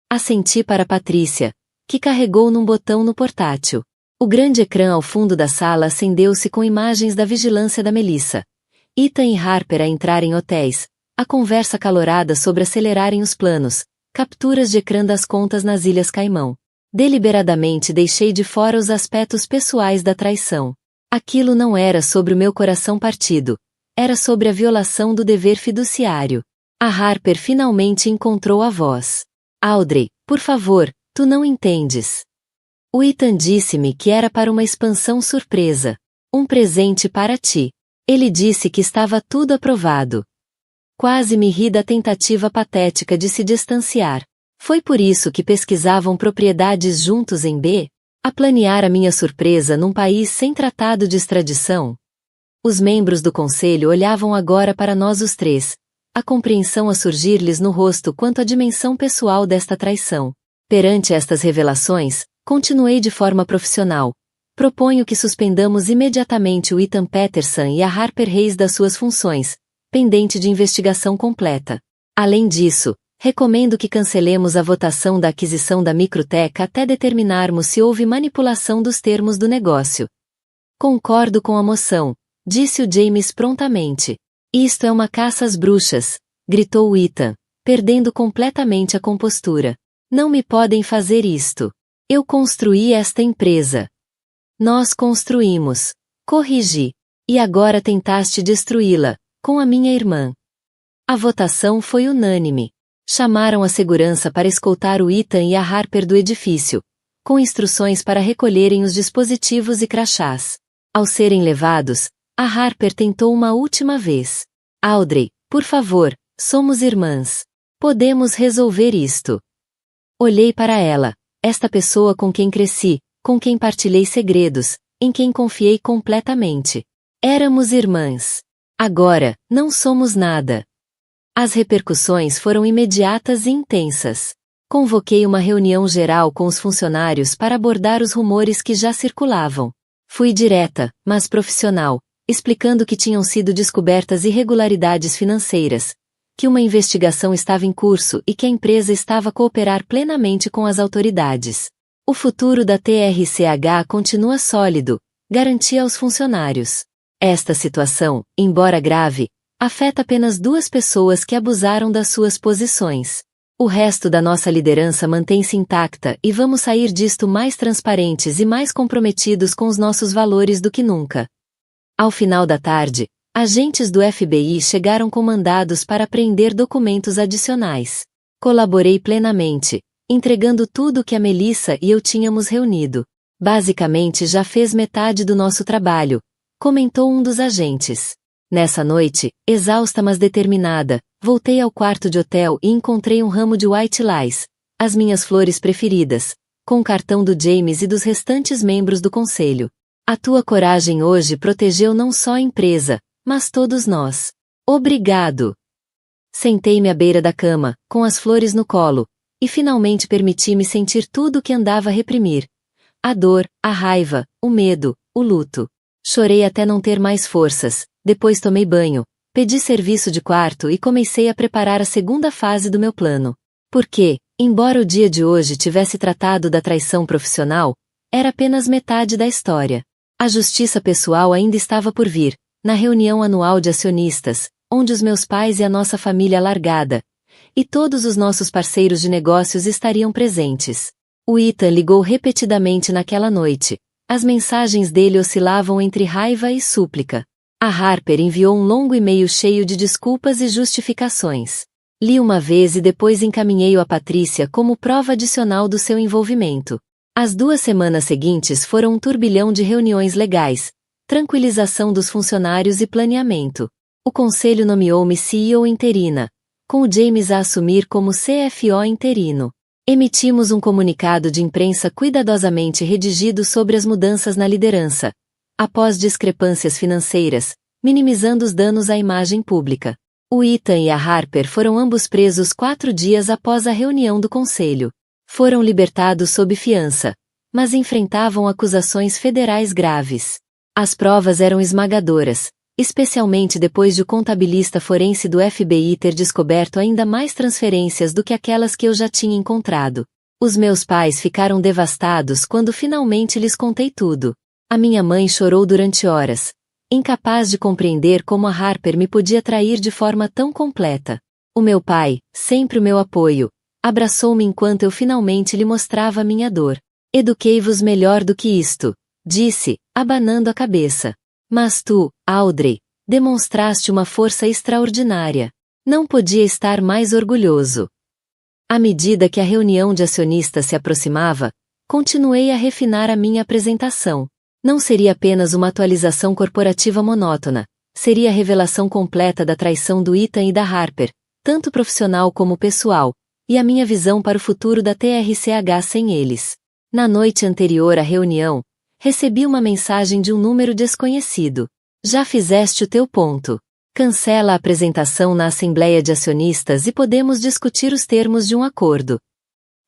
Assenti para Patrícia, que carregou num botão no portátil. O grande ecrã ao fundo da sala acendeu-se com imagens da vigilância da Melissa. Ethan e Harper a entrar em hotéis, a conversa acalorada sobre acelerarem os planos, capturas de ecrã das contas nas Ilhas Caimão. Deliberadamente deixei de fora os aspectos pessoais da traição. Aquilo não era sobre o meu coração partido. Era sobre a violação do dever fiduciário. A Harper finalmente encontrou a voz. Audrey, por favor, tu não entendes. O Ethan disse-me que era para uma expansão surpresa. Um presente para ti. Ele disse que estava tudo aprovado. Quase me ri da tentativa patética de se distanciar. Foi por isso que pesquisavam propriedades juntos em B? A planear a minha surpresa num país sem tratado de extradição? Os membros do conselho olhavam agora para nós os três, a compreensão a surgir-lhes no rosto quanto à dimensão pessoal desta traição. Perante estas revelações, continuei de forma profissional. Proponho que suspendamos imediatamente o Ethan Patterson e a Harper Reis das suas funções, pendente de investigação completa. Além disso, recomendo que cancelemos a votação da aquisição da Microtech até determinarmos se houve manipulação dos termos do negócio. Concordo com a moção, disse o James prontamente. Isto é uma caça às bruxas, gritou o Ethan, perdendo completamente a compostura. Não me podem fazer isto. Eu construí esta empresa. Nós construímos. Corrigi. E agora tentaste destruí-la, com a minha irmã. A votação foi unânime. Chamaram a segurança para escoltar o Ethan e a Harper do edifício, com instruções para recolherem os dispositivos e crachás. Ao serem levados, a Harper tentou uma última vez. Audrey, por favor, somos irmãs. Podemos resolver isto. Olhei para ela, esta pessoa com quem cresci, com quem partilhei segredos, em quem confiei completamente. Éramos irmãs. Agora, não somos nada. As repercussões foram imediatas e intensas. Convoquei uma reunião geral com os funcionários para abordar os rumores que já circulavam. Fui direta, mas profissional, explicando que tinham sido descobertas irregularidades financeiras, que uma investigação estava em curso e que a empresa estava a cooperar plenamente com as autoridades. O futuro da TRCH continua sólido, garantia aos funcionários. Esta situação, embora grave, afeta apenas 2 pessoas que abusaram das suas posições. O resto da nossa liderança mantém-se intacta e vamos sair disto mais transparentes e mais comprometidos com os nossos valores do que nunca. Ao final da tarde, agentes do FBI chegaram com mandados para apreender documentos adicionais. Colaborei plenamente, entregando tudo o que a Melissa e eu tínhamos reunido. Basicamente já fez metade do nosso trabalho, comentou um dos agentes. Nessa noite, exausta mas determinada, voltei ao quarto de hotel e encontrei um ramo de white lies, as minhas flores preferidas, com o cartão do James e dos restantes membros do conselho. A tua coragem hoje protegeu não só a empresa, mas todos nós. Obrigado! Sentei-me à beira da cama, com as flores no colo, e finalmente permiti-me sentir tudo o que andava a reprimir. A dor, a raiva, o medo, o luto. Chorei até não ter mais forças, depois tomei banho, pedi serviço de quarto e comecei a preparar a segunda fase do meu plano. Porque, embora o dia de hoje tivesse tratado da traição profissional, era apenas metade da história. A justiça pessoal ainda estava por vir, na reunião anual de acionistas, onde os meus pais e a nossa família alargada, e todos os nossos parceiros de negócios estariam presentes. O Ethan ligou repetidamente naquela noite. As mensagens dele oscilavam entre raiva e súplica. A Harper enviou um longo e-mail cheio de desculpas e justificações. Li uma vez e depois encaminhei-o a Patrícia como prova adicional do seu envolvimento. As 2 semanas seguintes foram um turbilhão de reuniões legais, tranquilização dos funcionários e planeamento. O conselho nomeou-me CEO interina, com o James a assumir como CFO interino. Emitimos um comunicado de imprensa cuidadosamente redigido sobre as mudanças na liderança, após discrepâncias financeiras, minimizando os danos à imagem pública. O Ethan e a Harper foram ambos presos 4 dias após a reunião do conselho. Foram libertados sob fiança, mas enfrentavam acusações federais graves. As provas eram esmagadoras, especialmente depois de o contabilista forense do FBI ter descoberto ainda mais transferências do que aquelas que eu já tinha encontrado. Os meus pais ficaram devastados quando finalmente lhes contei tudo. A minha mãe chorou durante horas, incapaz de compreender como a Harper me podia trair de forma tão completa. O meu pai, sempre o meu apoio, abraçou-me enquanto eu finalmente lhe mostrava minha dor. Eduquei-vos melhor do que isto, disse, abanando a cabeça. Mas tu, Audrey, demonstraste uma força extraordinária. Não podia estar mais orgulhoso. À medida que a reunião de acionistas se aproximava, continuei a refinar a minha apresentação. Não seria apenas uma atualização corporativa monótona, seria a revelação completa da traição do Ethan e da Harper, tanto profissional como pessoal, e a minha visão para o futuro da TRCH sem eles. Na noite anterior à reunião, recebi uma mensagem de um número desconhecido. Já fizeste o teu ponto. Cancela a apresentação na Assembleia de Acionistas e podemos discutir os termos de um acordo.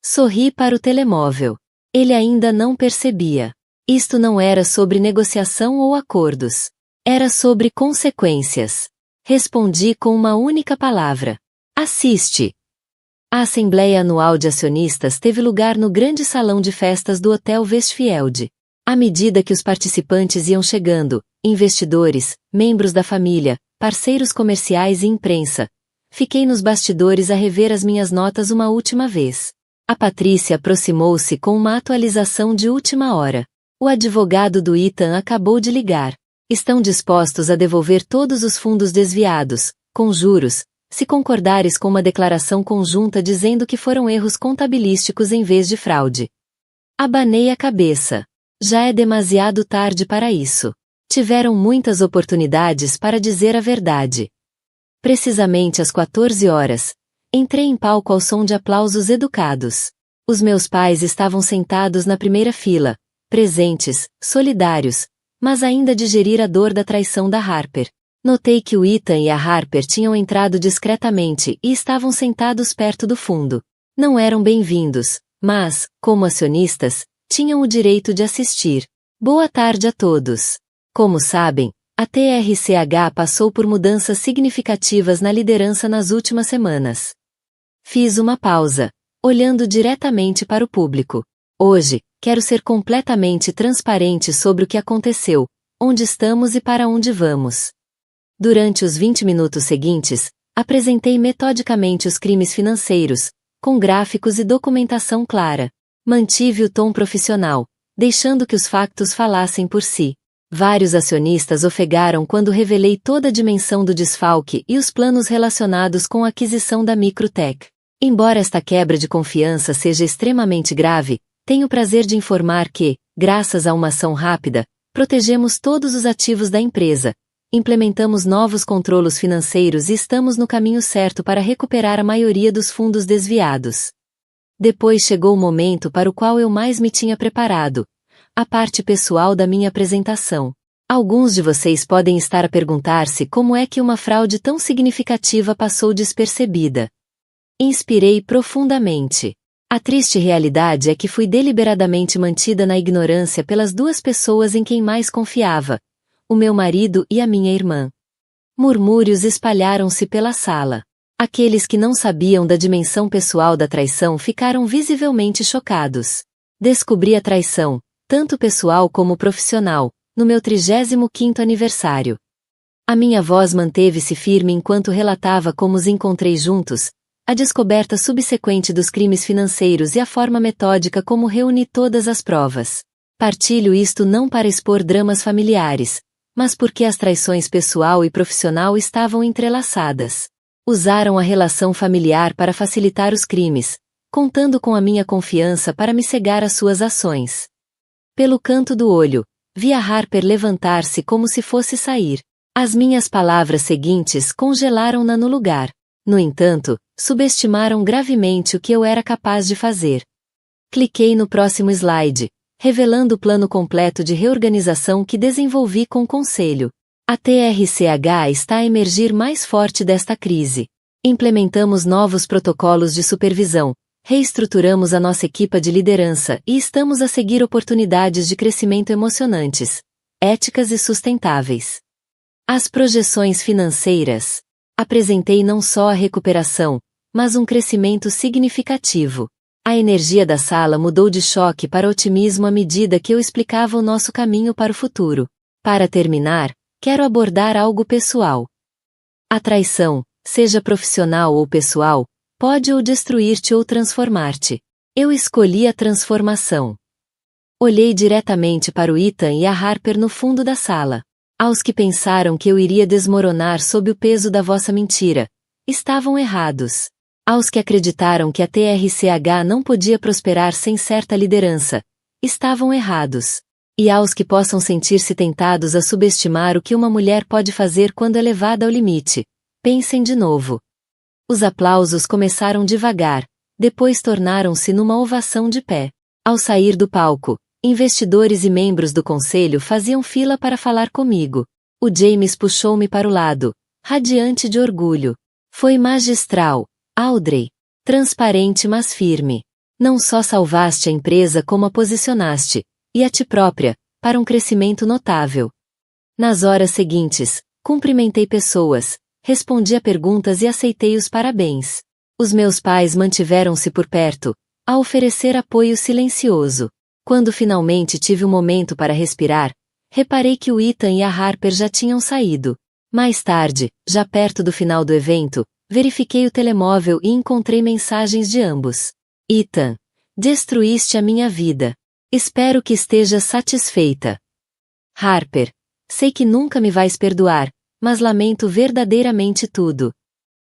Sorri para o telemóvel. Ele ainda não percebia. Isto não era sobre negociação ou acordos. Era sobre consequências. Respondi com uma única palavra. Assiste. A Assembleia Anual de Acionistas teve lugar no grande salão de festas do Hotel Westfield. À medida que os participantes iam chegando, investidores, membros da família, parceiros comerciais e imprensa, fiquei nos bastidores a rever as minhas notas uma última vez. A Patrícia aproximou-se com uma atualização de última hora. O advogado do Ethan acabou de ligar. Estão dispostos a devolver todos os fundos desviados, com juros, se concordares com uma declaração conjunta dizendo que foram erros contabilísticos em vez de fraude. Abanei a cabeça. Já é demasiado tarde para isso. Tiveram muitas oportunidades para dizer a verdade. Precisamente às 14 horas, entrei em palco ao som de aplausos educados. Os meus pais estavam sentados na primeira fila, presentes, solidários, mas ainda a digerir a dor da traição da Harper. Notei que o Ethan e a Harper tinham entrado discretamente e estavam sentados perto do fundo. Não eram bem-vindos, mas, como acionistas, tinham o direito de assistir. Boa tarde a todos. Como sabem, a TRCH passou por mudanças significativas na liderança nas últimas semanas. Fiz uma pausa, olhando diretamente para o público. Hoje, quero ser completamente transparente sobre o que aconteceu, onde estamos e para onde vamos. Durante os 20 minutos seguintes, apresentei metodicamente os crimes financeiros, com gráficos e documentação clara. Mantive o tom profissional, deixando que os factos falassem por si. Vários acionistas ofegaram quando revelei toda a dimensão do desfalque e os planos relacionados com a aquisição da Microtech. Embora esta quebra de confiança seja extremamente grave, tenho o prazer de informar que, graças a uma ação rápida, protegemos todos os ativos da empresa, implementamos novos controlos financeiros e estamos no caminho certo para recuperar a maioria dos fundos desviados. Depois chegou o momento para o qual eu mais me tinha preparado, a parte pessoal da minha apresentação. Alguns de vocês podem estar a perguntar-se como é que uma fraude tão significativa passou despercebida. Inspirei profundamente. A triste realidade é que fui deliberadamente mantida na ignorância pelas 2 pessoas em quem mais confiava, o meu marido e a minha irmã. Murmúrios espalharam-se pela sala. Aqueles que não sabiam da dimensão pessoal da traição ficaram visivelmente chocados. Descobri a traição, tanto pessoal como profissional, no meu 35º aniversário. A minha voz manteve-se firme enquanto relatava como os encontrei juntos, a descoberta subsequente dos crimes financeiros e a forma metódica como reuni todas as provas. Partilho isto não para expor dramas familiares, mas porque as traições pessoal e profissional estavam entrelaçadas. Usaram a relação familiar para facilitar os crimes, contando com a minha confiança para me cegar às suas ações. Pelo canto do olho, vi a Harper levantar-se como se fosse sair. As minhas palavras seguintes congelaram-na no lugar. No entanto, subestimaram gravemente o que eu era capaz de fazer. Cliquei no próximo slide, revelando o plano completo de reorganização que desenvolvi com o Conselho. A TRCH está a emergir mais forte desta crise. Implementamos novos protocolos de supervisão, reestruturamos a nossa equipa de liderança e estamos a seguir oportunidades de crescimento emocionantes, éticas e sustentáveis. As projeções financeiras. Apresentei não só a recuperação, mas um crescimento significativo. A energia da sala mudou de choque para otimismo à medida que eu explicava o nosso caminho para o futuro. Para terminar, quero abordar algo pessoal. A traição, seja profissional ou pessoal, pode ou destruir-te ou transformar-te. Eu escolhi a transformação. Olhei diretamente para o Ethan e a Harper no fundo da sala. Aos que pensaram que eu iria desmoronar sob o peso da vossa mentira, estavam errados. Aos que acreditaram que a TRCH não podia prosperar sem certa liderança, estavam errados. E aos que possam sentir-se tentados a subestimar o que uma mulher pode fazer quando é levada ao limite, pensem de novo. Os aplausos começaram devagar, depois tornaram-se numa ovação de pé. Ao sair do palco, investidores e membros do conselho faziam fila para falar comigo. O James puxou-me para o lado, radiante de orgulho. Foi magistral, Audrey. Transparente mas firme. Não só salvaste a empresa como a posicionaste, e a ti própria, para um crescimento notável. Nas horas seguintes, cumprimentei pessoas, respondi a perguntas e aceitei os parabéns. Os meus pais mantiveram-se por perto, a oferecer apoio silencioso. Quando finalmente tive um momento para respirar, reparei que o Ethan e a Harper já tinham saído. Mais tarde, já perto do final do evento, verifiquei o telemóvel e encontrei mensagens de ambos. Ethan, destruíste a minha vida. Espero que estejas satisfeita. Harper, sei que nunca me vais perdoar, mas lamento verdadeiramente tudo.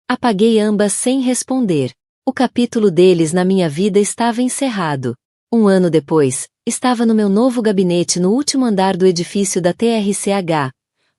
Apaguei ambas sem responder. O capítulo deles na minha vida estava encerrado. Um ano depois, estava no meu novo gabinete no último andar do edifício da TRCH,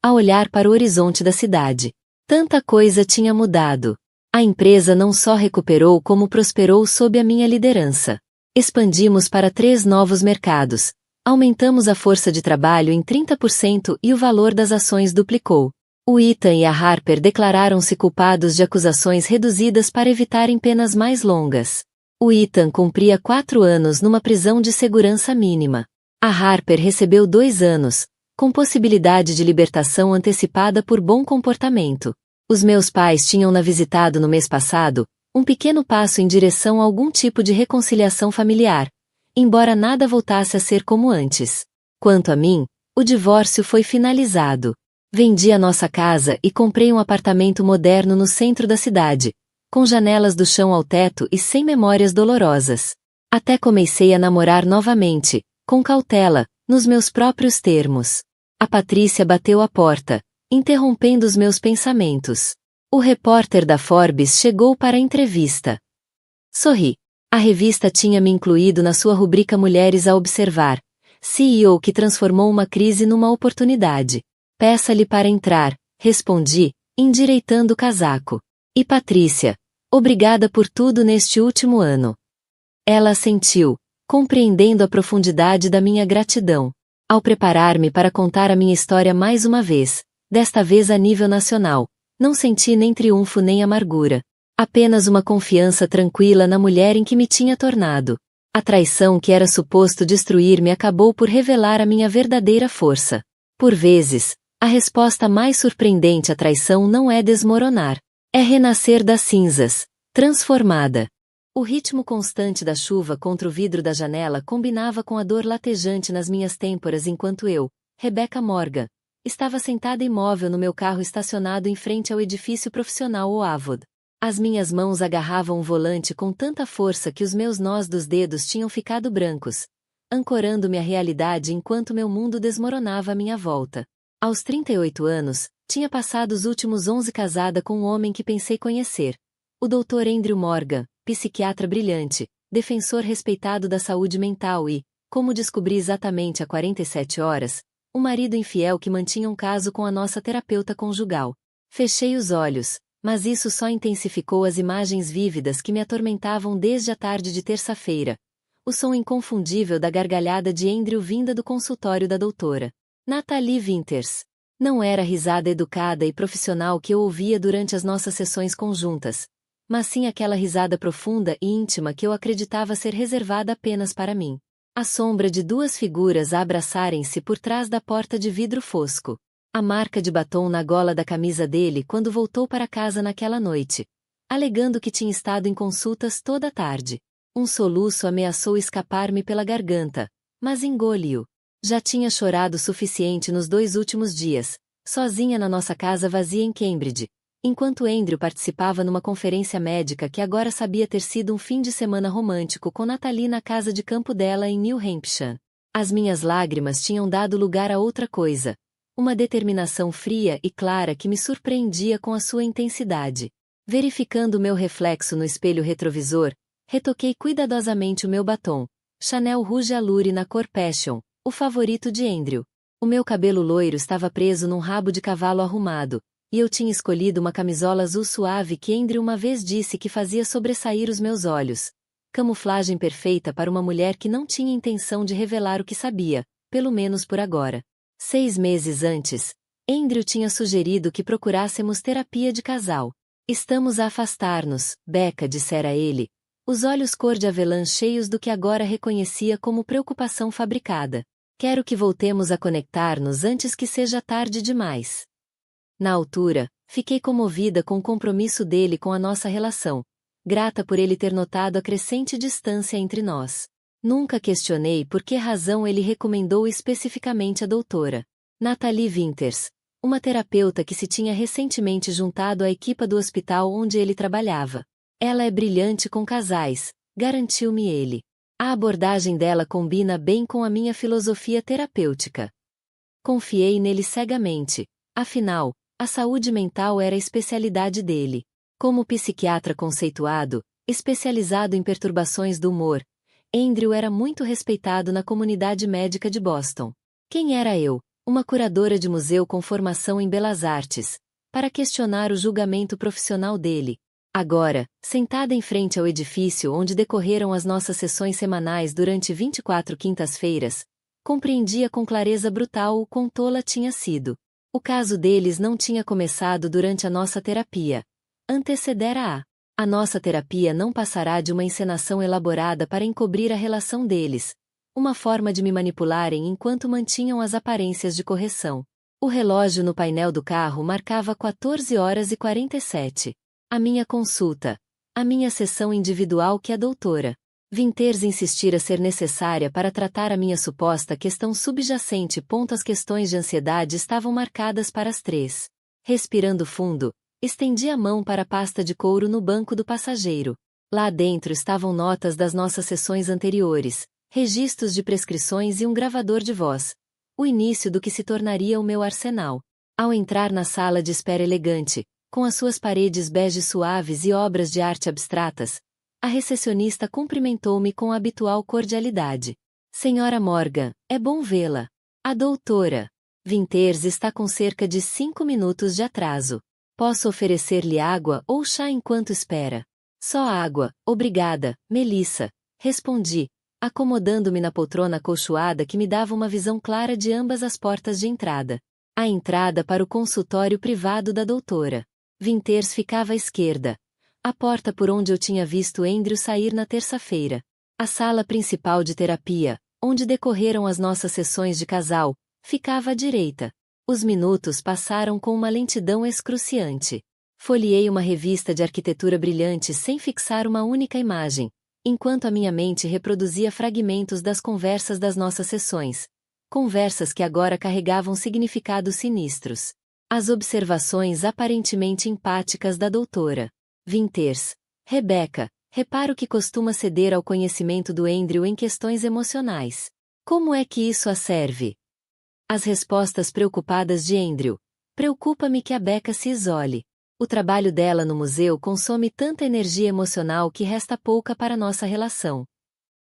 a olhar para o horizonte da cidade. Tanta coisa tinha mudado. A empresa não só recuperou como prosperou sob a minha liderança. Expandimos para 3 novos mercados, aumentamos a força de trabalho em 30% e o valor das ações duplicou. O Ethan e a Harper declararam-se culpados de acusações reduzidas para evitarem penas mais longas. O Ethan cumpria 4 anos numa prisão de segurança mínima. A Harper recebeu 2 anos, com possibilidade de libertação antecipada por bom comportamento. Os meus pais tinham-na visitado no mês passado, um pequeno passo em direção a algum tipo de reconciliação familiar, embora nada voltasse a ser como antes. Quanto a mim, o divórcio foi finalizado. Vendi a nossa casa e comprei um apartamento moderno no centro da cidade, com janelas do chão ao teto e sem memórias dolorosas. Até comecei a namorar novamente, com cautela, nos meus próprios termos. A Patrícia bateu à porta, interrompendo os meus pensamentos. O repórter da Forbes chegou para a entrevista. Sorri. A revista tinha me incluído na sua rubrica Mulheres a Observar, CEO que transformou uma crise numa oportunidade. Peça-lhe para entrar, respondi, endireitando o casaco. E Patrícia, obrigada por tudo neste último ano. Ela assentiu, compreendendo a profundidade da minha gratidão. Ao preparar-me para contar a minha história mais uma vez, desta vez a nível nacional, não senti nem triunfo nem amargura. Apenas uma confiança tranquila na mulher em que me tinha tornado. A traição que era suposto destruir-me acabou por revelar a minha verdadeira força. Por vezes, a resposta mais surpreendente à traição não é desmoronar. É renascer das cinzas, transformada. O ritmo constante da chuva contra o vidro da janela combinava com a dor latejante nas minhas têmporas enquanto eu, Rebecca Morgan, estava sentada imóvel no meu carro estacionado em frente ao edifício profissional Oavod. As minhas mãos agarravam o volante com tanta força que os meus nós dos dedos tinham ficado brancos, ancorando-me à realidade enquanto meu mundo desmoronava à minha volta. Aos 38 anos, tinha passado os últimos 11 casada com um homem que pensei conhecer. O Dr. Andrew Morgan, psiquiatra brilhante, defensor respeitado da saúde mental e, como descobri exatamente há 47 horas, um marido infiel que mantinha um caso com a nossa terapeuta conjugal. Fechei os olhos, mas isso só intensificou as imagens vívidas que me atormentavam desde a tarde de terça-feira. O som inconfundível da gargalhada de Andrew vinda do consultório da doutora Natalie Winters. Não era a risada educada e profissional que eu ouvia durante as nossas sessões conjuntas, mas sim aquela risada profunda e íntima que eu acreditava ser reservada apenas para mim. A sombra de duas figuras a abraçarem-se por trás da porta de vidro fosco. A marca de batom na gola da camisa dele quando voltou para casa naquela noite, alegando que tinha estado em consultas toda a tarde. Um soluço ameaçou escapar-me pela garganta, mas engoli-o. Já tinha chorado o suficiente nos 2 últimos dias, sozinha na nossa casa vazia em Cambridge, enquanto Andrew participava numa conferência médica que agora sabia ter sido um fim de semana romântico com Natalie na casa de campo dela em New Hampshire. As minhas lágrimas tinham dado lugar a outra coisa, uma determinação fria e clara que me surpreendia com a sua intensidade. Verificando o meu reflexo no espelho retrovisor, retoquei cuidadosamente o meu batom, Chanel Rouge Allure na cor Passion, o favorito de Andrew. O meu cabelo loiro estava preso num rabo de cavalo arrumado, e eu tinha escolhido uma camisola azul suave que Andrew uma vez disse que fazia sobressair os meus olhos. Camuflagem perfeita para uma mulher que não tinha intenção de revelar o que sabia, pelo menos por agora. 6 meses antes, Andrew tinha sugerido que procurássemos terapia de casal. Estamos a afastar-nos, Becca, dissera ele, os olhos cor de avelã cheios do que agora reconhecia como preocupação fabricada. Quero que voltemos a conectar-nos antes que seja tarde demais. Na altura, fiquei comovida com o compromisso dele com a nossa relação, grata por ele ter notado a crescente distância entre nós. Nunca questionei por que razão ele recomendou especificamente a doutora Natalie Winters, uma terapeuta que se tinha recentemente juntado à equipa do hospital onde ele trabalhava. Ela é brilhante com casais, garantiu-me ele. A abordagem dela combina bem com a minha filosofia terapêutica. Confiei nele cegamente, afinal, a saúde mental era a especialidade dele. Como psiquiatra conceituado, especializado em perturbações do humor, Andrew era muito respeitado na comunidade médica de Boston. Quem era eu, uma curadora de museu com formação em belas artes, para questionar o julgamento profissional dele? Agora, sentada em frente ao edifício onde decorreram as nossas sessões semanais durante 24 quintas-feiras, compreendia com clareza brutal o quão tola tinha sido. O caso deles não tinha começado durante a nossa terapia. Antecedera-a. A nossa terapia não passará de uma encenação elaborada para encobrir a relação deles, uma forma de me manipularem enquanto mantinham as aparências de correção. O relógio no painel do carro marcava 14h47. A minha consulta. A minha sessão individual que a doutora Winters insistira ser necessária para tratar a minha suposta questão subjacente. As questões de ansiedade estavam marcadas para as 3. Respirando fundo, estendi a mão para a pasta de couro no banco do passageiro. Lá dentro estavam notas das nossas sessões anteriores, registros de prescrições e um gravador de voz. O início do que se tornaria o meu arsenal. Ao entrar na sala de espera elegante, com as suas paredes bege suaves e obras de arte abstratas, a recepcionista cumprimentou-me com a habitual cordialidade. Senhora Morgan, é bom vê-la. A doutora Winters está com cerca de 5 minutos de atraso. Posso oferecer-lhe água ou chá enquanto espera? Só água, obrigada, Melissa, respondi, acomodando-me na poltrona acolchoada que me dava uma visão clara de ambas as portas de entrada. A entrada para o consultório privado da doutora Winters ficava à esquerda, a porta por onde eu tinha visto Andrew sair na terça-feira. A sala principal de terapia, onde decorreram as nossas sessões de casal, ficava à direita. Os minutos passaram com uma lentidão excruciante. Folheei uma revista de arquitetura brilhante sem fixar uma única imagem, enquanto a minha mente reproduzia fragmentos das conversas das nossas sessões. Conversas que agora carregavam significados sinistros. As observações aparentemente empáticas da doutora Winters. Rebecca, reparo que costuma ceder ao conhecimento do Andrew em questões emocionais. Como é que isso a serve? As respostas preocupadas de Andrew. Preocupa-me que a Becca se isole. O trabalho dela no museu consome tanta energia emocional que resta pouca para nossa relação.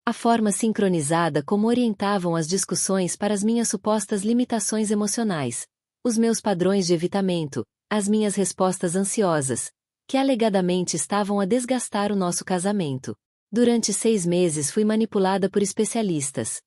A forma sincronizada como orientavam as discussões para as minhas supostas limitações emocionais, os meus padrões de evitamento, as minhas respostas ansiosas, que alegadamente estavam a desgastar o nosso casamento. Durante 6 meses fui manipulada por especialistas.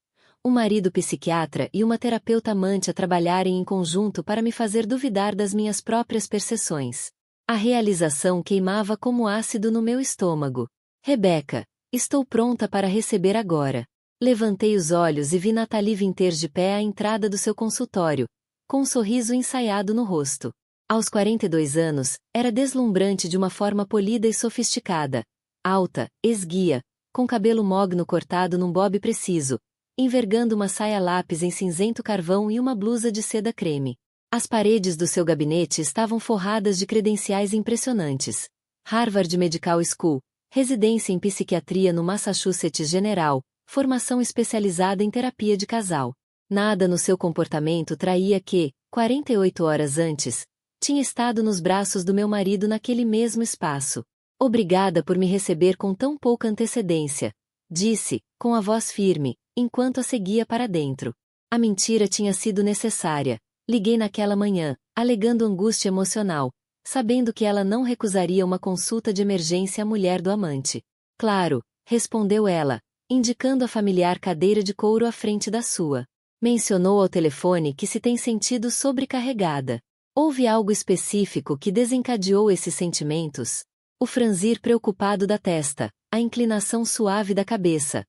Um marido psiquiatra e uma terapeuta amante a trabalharem em conjunto para me fazer duvidar das minhas próprias percepções. A realização queimava como ácido no meu estômago. Rebecca, estou pronta para receber agora. Levantei os olhos e vi Nathalie Winters de pé à entrada do seu consultório, com um sorriso ensaiado no rosto. Aos 42 anos, era deslumbrante de uma forma polida e sofisticada. Alta, esguia, com cabelo mogno cortado num bob preciso, envergando uma saia lápis em cinzento carvão e uma blusa de seda creme. As paredes do seu gabinete estavam forradas de credenciais impressionantes. Harvard Medical School, residência em psiquiatria no Massachusetts General, formação especializada em terapia de casal. Nada no seu comportamento traía que, 48 horas antes, tinha estado nos braços do meu marido naquele mesmo espaço. Obrigada por me receber com tão pouca antecedência, disse, com a voz firme, enquanto a seguia para dentro. A mentira tinha sido necessária. Liguei naquela manhã, alegando angústia emocional, sabendo que ela não recusaria uma consulta de emergência à mulher do amante. Claro, respondeu ela, indicando a familiar cadeira de couro à frente da sua. Mencionou ao telefone que se tem sentido sobrecarregada. Houve algo específico que desencadeou esses sentimentos? O franzir preocupado da testa, a inclinação suave da cabeça.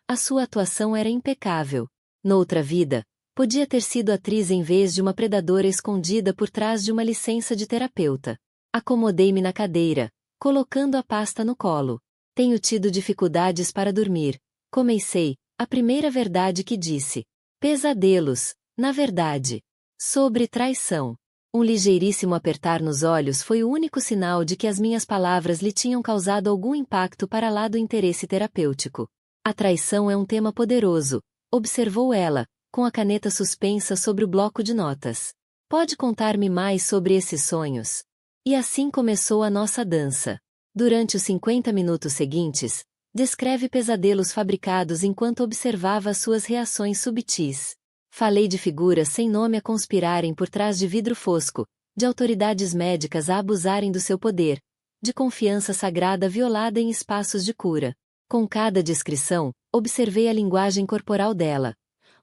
A sua atuação era impecável. Noutra vida, podia ter sido atriz em vez de uma predadora escondida por trás de uma licença de terapeuta. Acomodei-me na cadeira, colocando a pasta no colo. Tenho tido dificuldades para dormir. Comecei, a primeira verdade que disse. Pesadelos, na verdade. Sobre traição. Um ligeiríssimo apertar nos olhos foi o único sinal de que as minhas palavras lhe tinham causado algum impacto para lá do interesse terapêutico. A traição é um tema poderoso, observou ela, com a caneta suspensa sobre o bloco de notas. Pode contar-me mais sobre esses sonhos? E assim começou a nossa dança. Durante os 50 minutos seguintes, descreve pesadelos fabricados enquanto observava as suas reações subtis. Falei de figuras sem nome a conspirarem por trás de vidro fosco, de autoridades médicas a abusarem do seu poder, de confiança sagrada violada em espaços de cura. Com cada descrição, observei a linguagem corporal dela.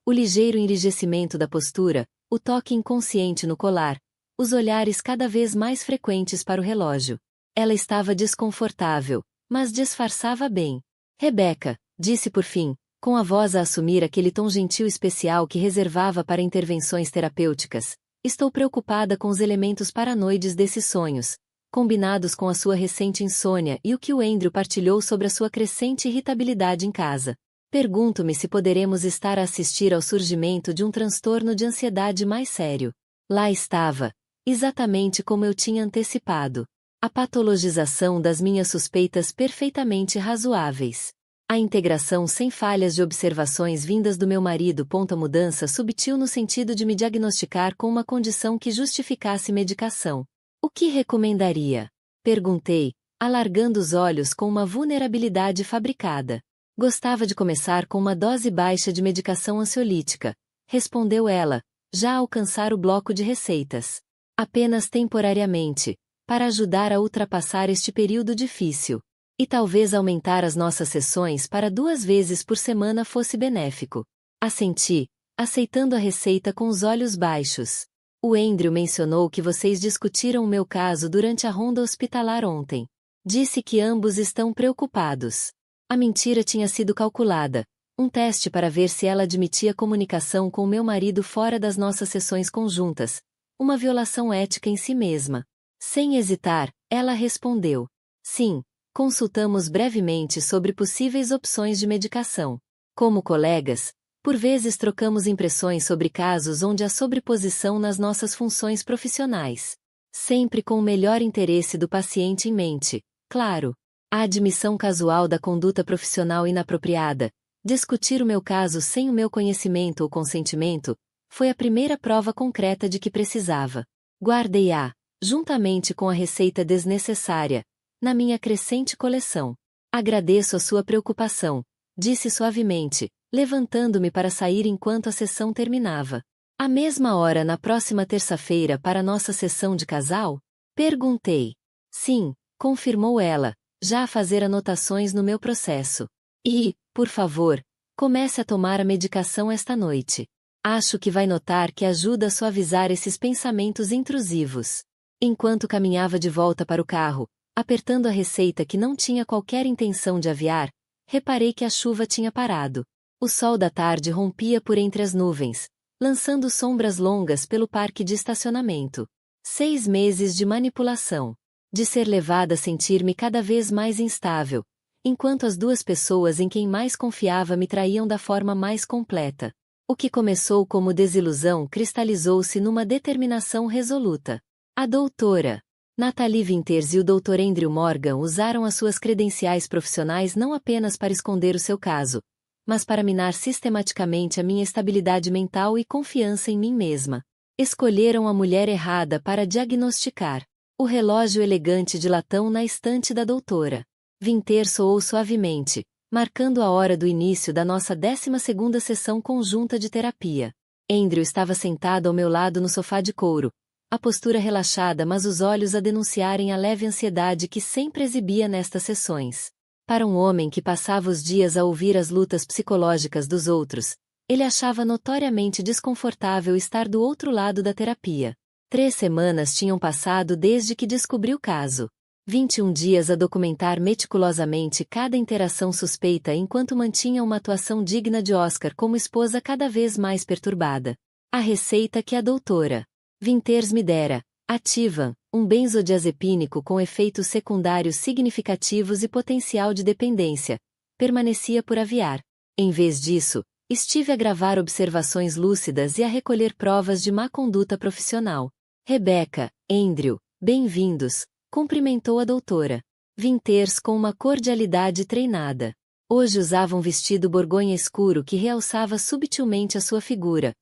O ligeiro enrijecimento da postura, o toque inconsciente no colar, os olhares cada vez mais frequentes para o relógio. Ela estava desconfortável, mas disfarçava bem. Rebecca, disse por fim, com a voz a assumir aquele tom gentil especial que reservava para intervenções terapêuticas, estou preocupada com os elementos paranoides desses sonhos, combinados com a sua recente insônia e o que o Andrew partilhou sobre a sua crescente irritabilidade em casa. Pergunto-me se poderemos estar a assistir ao surgimento de um transtorno de ansiedade mais sério. Lá estava, exatamente como eu tinha antecipado. A patologização das minhas suspeitas perfeitamente razoáveis. A integração sem falhas de observações vindas do meu marido. A mudança subtil no sentido de me diagnosticar com uma condição que justificasse medicação. O que recomendaria? Perguntei, alargando os olhos com uma vulnerabilidade fabricada. Gostava de começar com uma dose baixa de medicação ansiolítica, respondeu ela, já a alcançar o bloco de receitas. Apenas temporariamente, para ajudar a ultrapassar este período difícil. E talvez aumentar as nossas sessões para 2 vezes por semana fosse benéfico. Assenti, aceitando a receita com os olhos baixos. O Andrew mencionou que vocês discutiram o meu caso durante a ronda hospitalar ontem. Disse que ambos estão preocupados. A mentira tinha sido calculada, um teste para ver se ela admitia comunicação com meu marido fora das nossas sessões conjuntas, uma violação ética em si mesma. Sem hesitar, Ela respondeu. Sim, consultamos brevemente sobre possíveis opções de medicação. Como colegas, por vezes trocamos impressões sobre casos onde há sobreposição nas nossas funções profissionais. Sempre com o melhor interesse do paciente em mente, claro. A admissão casual da conduta profissional inapropriada, discutir o meu caso sem o meu conhecimento ou consentimento, foi a primeira prova concreta de que precisava. Guardei-a, juntamente com a receita desnecessária, na minha crescente coleção. Agradeço a sua preocupação, disse suavemente, levantando-me para sair enquanto a sessão terminava. À mesma hora na próxima terça-feira para nossa sessão de casal? Perguntei. Sim, confirmou ela, já a fazer anotações no meu processo. E, por favor, comece a tomar a medicação esta noite. Acho que vai notar que ajuda a suavizar esses pensamentos intrusivos. Enquanto caminhava de volta para o carro, apertando a receita que não tinha qualquer intenção de aviar, reparei que a chuva tinha parado. O sol da tarde rompia por entre as nuvens, lançando sombras longas pelo parque de estacionamento. 6 meses de manipulação. De ser levada a sentir-me cada vez mais instável, enquanto as duas pessoas em quem mais confiava me traíam da forma mais completa. O que começou como desilusão cristalizou-se numa determinação resoluta. A doutora Natalie Winters e o Dr. Andrew Morgan usaram as suas credenciais profissionais não apenas para esconder o seu caso, mas para minar sistematicamente a minha estabilidade mental e confiança em mim mesma. Escolheram a mulher errada para diagnosticar. O relógio elegante de latão na estante da doutora Winters soou suavemente, marcando a hora do início da nossa 12ª sessão conjunta de terapia. Andrew estava sentado ao meu lado no sofá de couro, a postura relaxada mas os olhos a denunciarem a leve ansiedade que sempre exibia nestas sessões. Para um homem que passava os dias a ouvir as lutas psicológicas dos outros, ele achava notoriamente desconfortável estar do outro lado da terapia. 3 semanas tinham passado desde que descobri o caso. 21 dias a documentar meticulosamente cada interação suspeita enquanto mantinha uma atuação digna de Oscar como esposa cada vez mais perturbada. A receita que a doutora Winters me dera, Ativan, um benzodiazepínico com efeitos secundários significativos e potencial de dependência, permanecia por aviar. Em vez disso, estive a gravar observações lúcidas e a recolher provas de má conduta profissional. Rebecca, Andrew, bem-vindos, cumprimentou a doutora Winters com uma cordialidade treinada. Hoje usava um vestido borgonha escuro que realçava subtilmente a sua figura,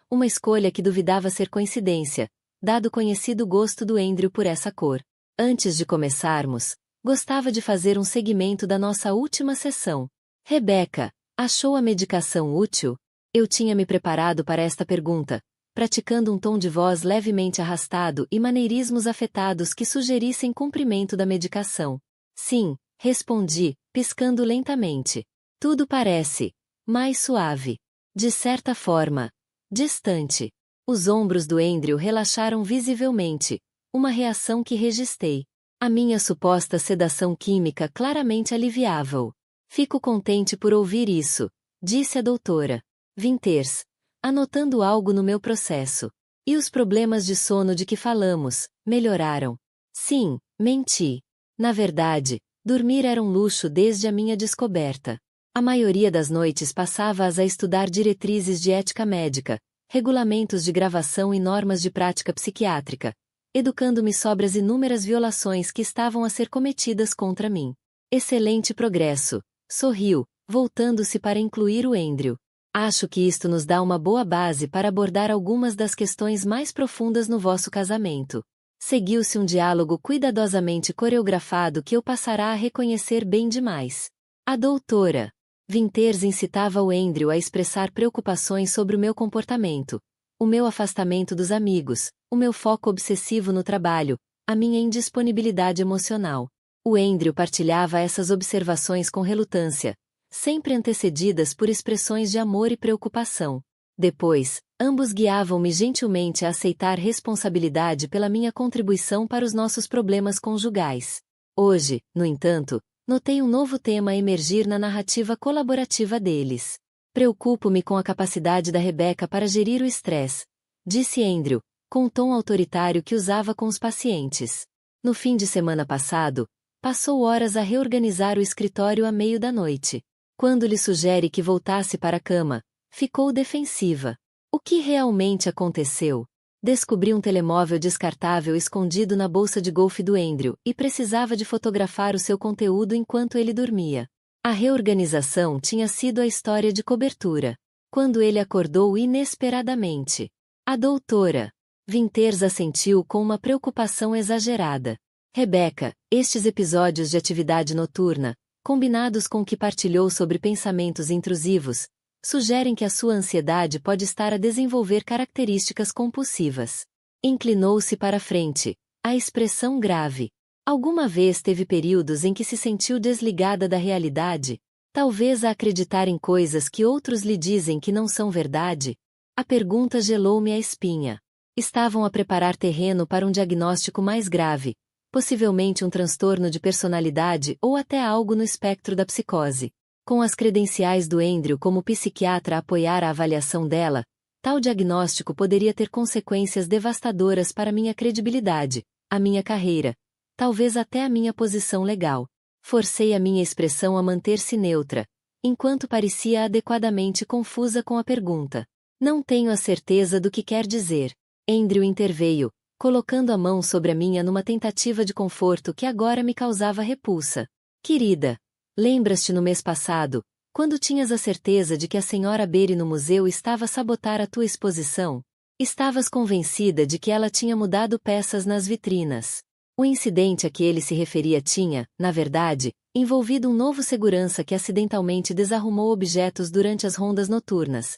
uma escolha que duvidava ser coincidência, dado o conhecido gosto do Andrew por essa cor. Antes de começarmos, gostava de fazer um segmento da nossa última sessão. Rebecca, achou a medicação útil? Eu tinha me preparado para esta pergunta, praticando um tom de voz levemente arrastado e maneirismos afetados que sugerissem cumprimento da medicação. Sim, respondi, piscando lentamente. Tudo parece mais suave. De certa forma, distante. Os ombros do Andrew relaxaram visivelmente, uma reação que registrei. A minha suposta sedação química claramente aliviava-o. Fico contente por ouvir isso, disse a doutora Winters, anotando algo no meu processo. E os problemas de sono de que falamos, melhoraram? Sim, menti. Na verdade, dormir era um luxo desde a minha descoberta. A maioria das noites passava-as a estudar diretrizes de ética médica, regulamentos de gravação e normas de prática psiquiátrica, educando-me sobre as inúmeras violações que estavam a ser cometidas contra mim. Excelente progresso, sorriu, voltando-se para incluir o Andrew. Acho que isto nos dá uma boa base para abordar algumas das questões mais profundas no vosso casamento. Seguiu-se um diálogo cuidadosamente coreografado que eu passará a reconhecer bem demais. A doutora Winters incitava o Andrew a expressar preocupações sobre o meu comportamento, o meu afastamento dos amigos, o meu foco obsessivo no trabalho, a minha indisponibilidade emocional. O Andrew partilhava essas observações com relutância, sempre antecedidas por expressões de amor e preocupação. Depois, ambos guiavam-me gentilmente a aceitar responsabilidade pela minha contribuição para os nossos problemas conjugais. Hoje, no entanto, notei um novo tema emergir na narrativa colaborativa deles. Preocupo-me com a capacidade da Rebecca para gerir o estresse, disse Andrew, com o tom autoritário que usava com os pacientes. No fim de semana passado, passou horas a reorganizar o escritório à meio da noite. Quando lhe sugere que voltasse para a cama, ficou defensiva. O que realmente aconteceu? Descobri um telemóvel descartável escondido na bolsa de golfe do Andrew e precisava de fotografar o seu conteúdo enquanto ele dormia. A reorganização tinha sido a história de cobertura. Quando ele acordou inesperadamente, a doutora Winters assentiu com uma preocupação exagerada. Rebecca, estes episódios de atividade noturna, combinados com o que partilhou sobre pensamentos intrusivos, sugerem que a sua ansiedade pode estar a desenvolver características compulsivas. Inclinou-se para a frente, a expressão grave. Alguma vez teve períodos em que se sentiu desligada da realidade, talvez a acreditar em coisas que outros lhe dizem que não são verdade? A pergunta gelou-me a espinha. Estavam a preparar terreno para um diagnóstico mais grave, possivelmente um transtorno de personalidade ou até algo no espectro da psicose. Com as credenciais do Andrew como psiquiatra a apoiar a avaliação dela, tal diagnóstico poderia ter consequências devastadoras para minha credibilidade, a minha carreira, talvez até a minha posição legal. Forcei a minha expressão a manter-se neutra, enquanto parecia adequadamente confusa com a pergunta. Não tenho a certeza do que quer dizer. Andrew interveio, colocando a mão sobre a minha numa tentativa de conforto que agora me causava repulsa. Querida, lembras-te no mês passado, quando tinhas a certeza de que a senhora Berry no museu estava a sabotar a tua exposição? Estavas convencida de que ela tinha mudado peças nas vitrinas. O incidente a que ele se referia tinha, na verdade, envolvido um novo segurança que acidentalmente desarrumou objetos durante as rondas noturnas.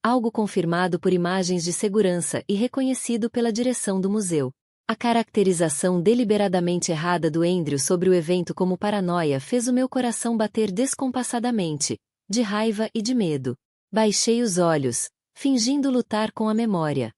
Algo confirmado por imagens de segurança e reconhecido pela direção do museu. A caracterização deliberadamente errada do Andrew sobre o evento como paranoia fez o meu coração bater descompassadamente, de raiva e de medo. Baixei os olhos, fingindo lutar com a memória.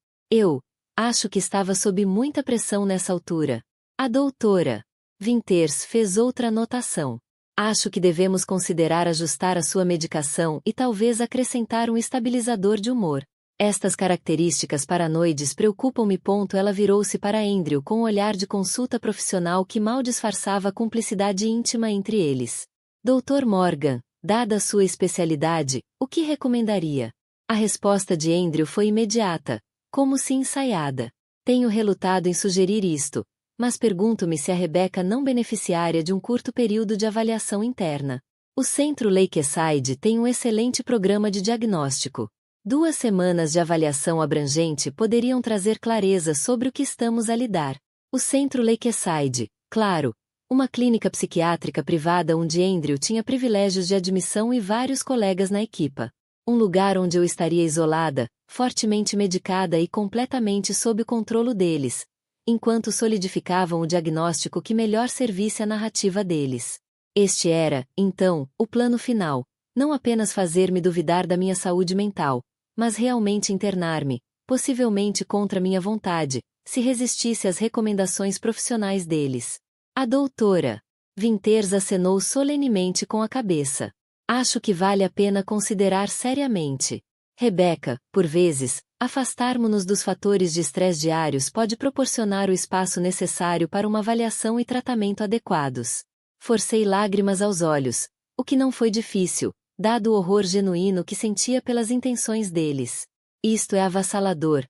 Acho que estava sob muita pressão nessa altura. A doutora Winters fez outra anotação. Acho que devemos considerar ajustar a sua medicação e talvez acrescentar um estabilizador de humor. Estas características paranoides preocupam-me. Ela virou-se para Andrew com um olhar de consulta profissional que mal disfarçava a cumplicidade íntima entre eles. Dr. Morgan, dada a sua especialidade, o que recomendaria? A resposta de Andrew foi imediata, como se ensaiada. Tenho relutado em sugerir isto, mas pergunto-me se a Rebecca não beneficiaria de um curto período de avaliação interna. O Centro Lakeside tem um excelente programa de diagnóstico. 2 semanas de avaliação abrangente poderiam trazer clareza sobre o que estamos a lidar. O Centro Lakeside, claro, uma clínica psiquiátrica privada onde Andrew tinha privilégios de admissão e vários colegas na equipa. Um lugar onde eu estaria isolada, fortemente medicada e completamente sob o controle deles, enquanto solidificavam o diagnóstico que melhor servisse à narrativa deles. Este era, então, o plano final, não apenas fazer-me duvidar da minha saúde mental, mas realmente internar-me, possivelmente contra minha vontade, se resistisse às recomendações profissionais deles. A doutora Winters acenou solenemente com a cabeça. Acho que vale a pena considerar seriamente. Rebecca, por vezes, afastarmos-nos dos fatores de estresse diários pode proporcionar o espaço necessário para uma avaliação e tratamento adequados. Forcei lágrimas aos olhos, o que não foi difícil, dado o horror genuíno que sentia pelas intenções deles. Isto é avassalador.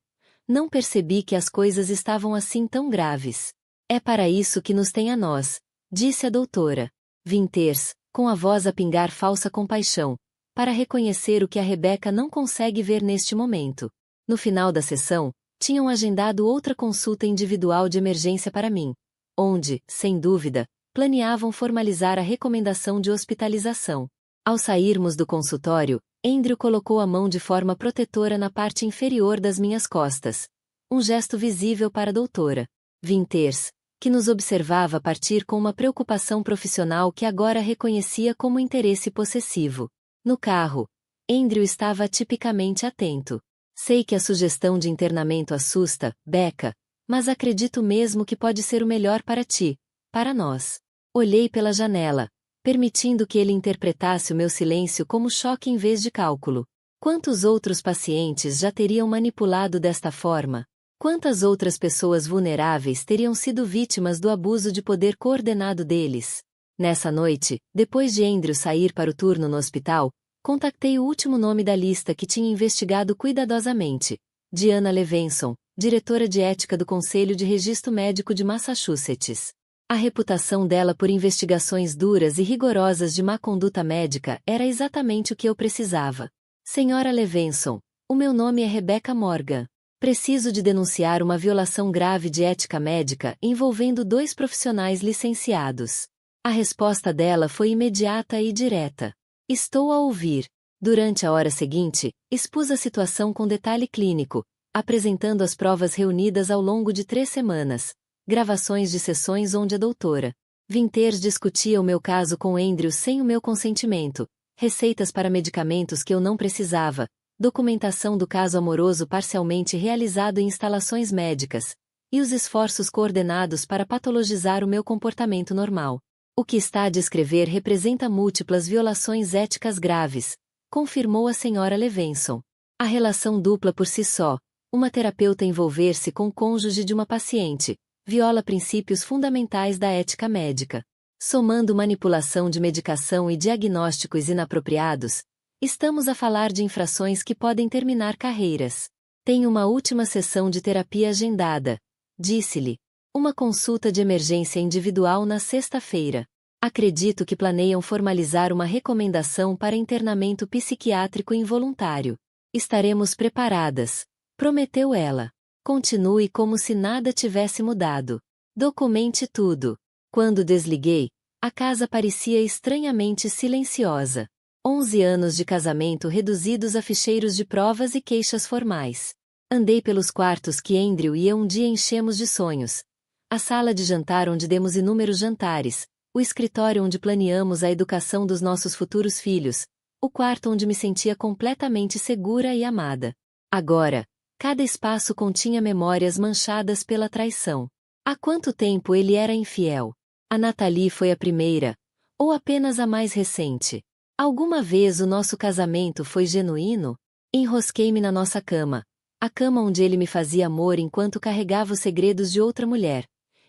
Não percebi que as coisas estavam assim tão graves. É para isso que nos tem a nós, disse a doutora Winters, com a voz a pingar falsa compaixão, para reconhecer o que a Rebecca não consegue ver neste momento. No final da sessão, tinham agendado outra consulta individual de emergência para mim, onde, sem dúvida, planeavam formalizar a recomendação de hospitalização. Ao sairmos do consultório, Andrew colocou a mão de forma protetora na parte inferior das minhas costas, um gesto visível para a doutora Winters, que nos observava partir com uma preocupação profissional que agora reconhecia como interesse possessivo. No carro, Andrew estava tipicamente atento. Sei que a sugestão de internamento assusta, Becca, mas acredito mesmo que pode ser o melhor para ti, para nós. Olhei pela janela, permitindo que ele interpretasse o meu silêncio como choque em vez de cálculo. Quantos outros pacientes já teriam manipulado desta forma? Quantas outras pessoas vulneráveis teriam sido vítimas do abuso de poder coordenado deles? Nessa noite, depois de Andrew sair para o turno no hospital, contactei o último nome da lista que tinha investigado cuidadosamente: Diana Levinson, diretora de ética do Conselho de Registro Médico de Massachusetts. A reputação dela por investigações duras e rigorosas de má conduta médica era exatamente o que eu precisava. Senhora Levinson, o meu nome é Rebecca Morgan. Preciso de denunciar uma violação grave de ética médica envolvendo 2 profissionais licenciados. A resposta dela foi imediata e direta. Estou a ouvir. Durante a hora seguinte, expus a situação com detalhe clínico, apresentando as provas reunidas ao longo de 3 semanas, gravações de sessões onde a doutora Winters discutia o meu caso com Andrew sem o meu consentimento, receitas para medicamentos que eu não precisava, documentação do caso amoroso parcialmente realizado em instalações médicas, e os esforços coordenados para patologizar o meu comportamento normal. O que está a descrever representa múltiplas violações éticas graves, confirmou a senhora Levinson. A relação dupla por si só, uma terapeuta envolver-se com o cônjuge de uma paciente, viola princípios fundamentais da ética médica. Somando manipulação de medicação e diagnósticos inapropriados, estamos a falar de infrações que podem terminar carreiras. Tenho uma última sessão de terapia agendada, disse-lhe. Uma consulta de emergência individual na sexta-feira. Acredito que planeiam formalizar uma recomendação para internamento psiquiátrico involuntário. Estaremos preparadas, prometeu ela. Continue como se nada tivesse mudado. Documente tudo. Quando desliguei, a casa parecia estranhamente silenciosa. 11 anos de casamento reduzidos a ficheiros de provas e queixas formais. Andei pelos quartos que Andrew e eu um dia enchemos de sonhos. A sala de jantar onde demos inúmeros jantares, o escritório onde planeamos a educação dos nossos futuros filhos, o quarto onde me sentia completamente segura e amada. Agora, cada espaço continha memórias manchadas pela traição. Há quanto tempo ele era infiel? A Nathalie foi a primeira, ou apenas a mais recente? Alguma vez o nosso casamento foi genuíno? Enrosquei-me na nossa cama, a cama onde ele me fazia amor enquanto carregava os segredos de outra mulher,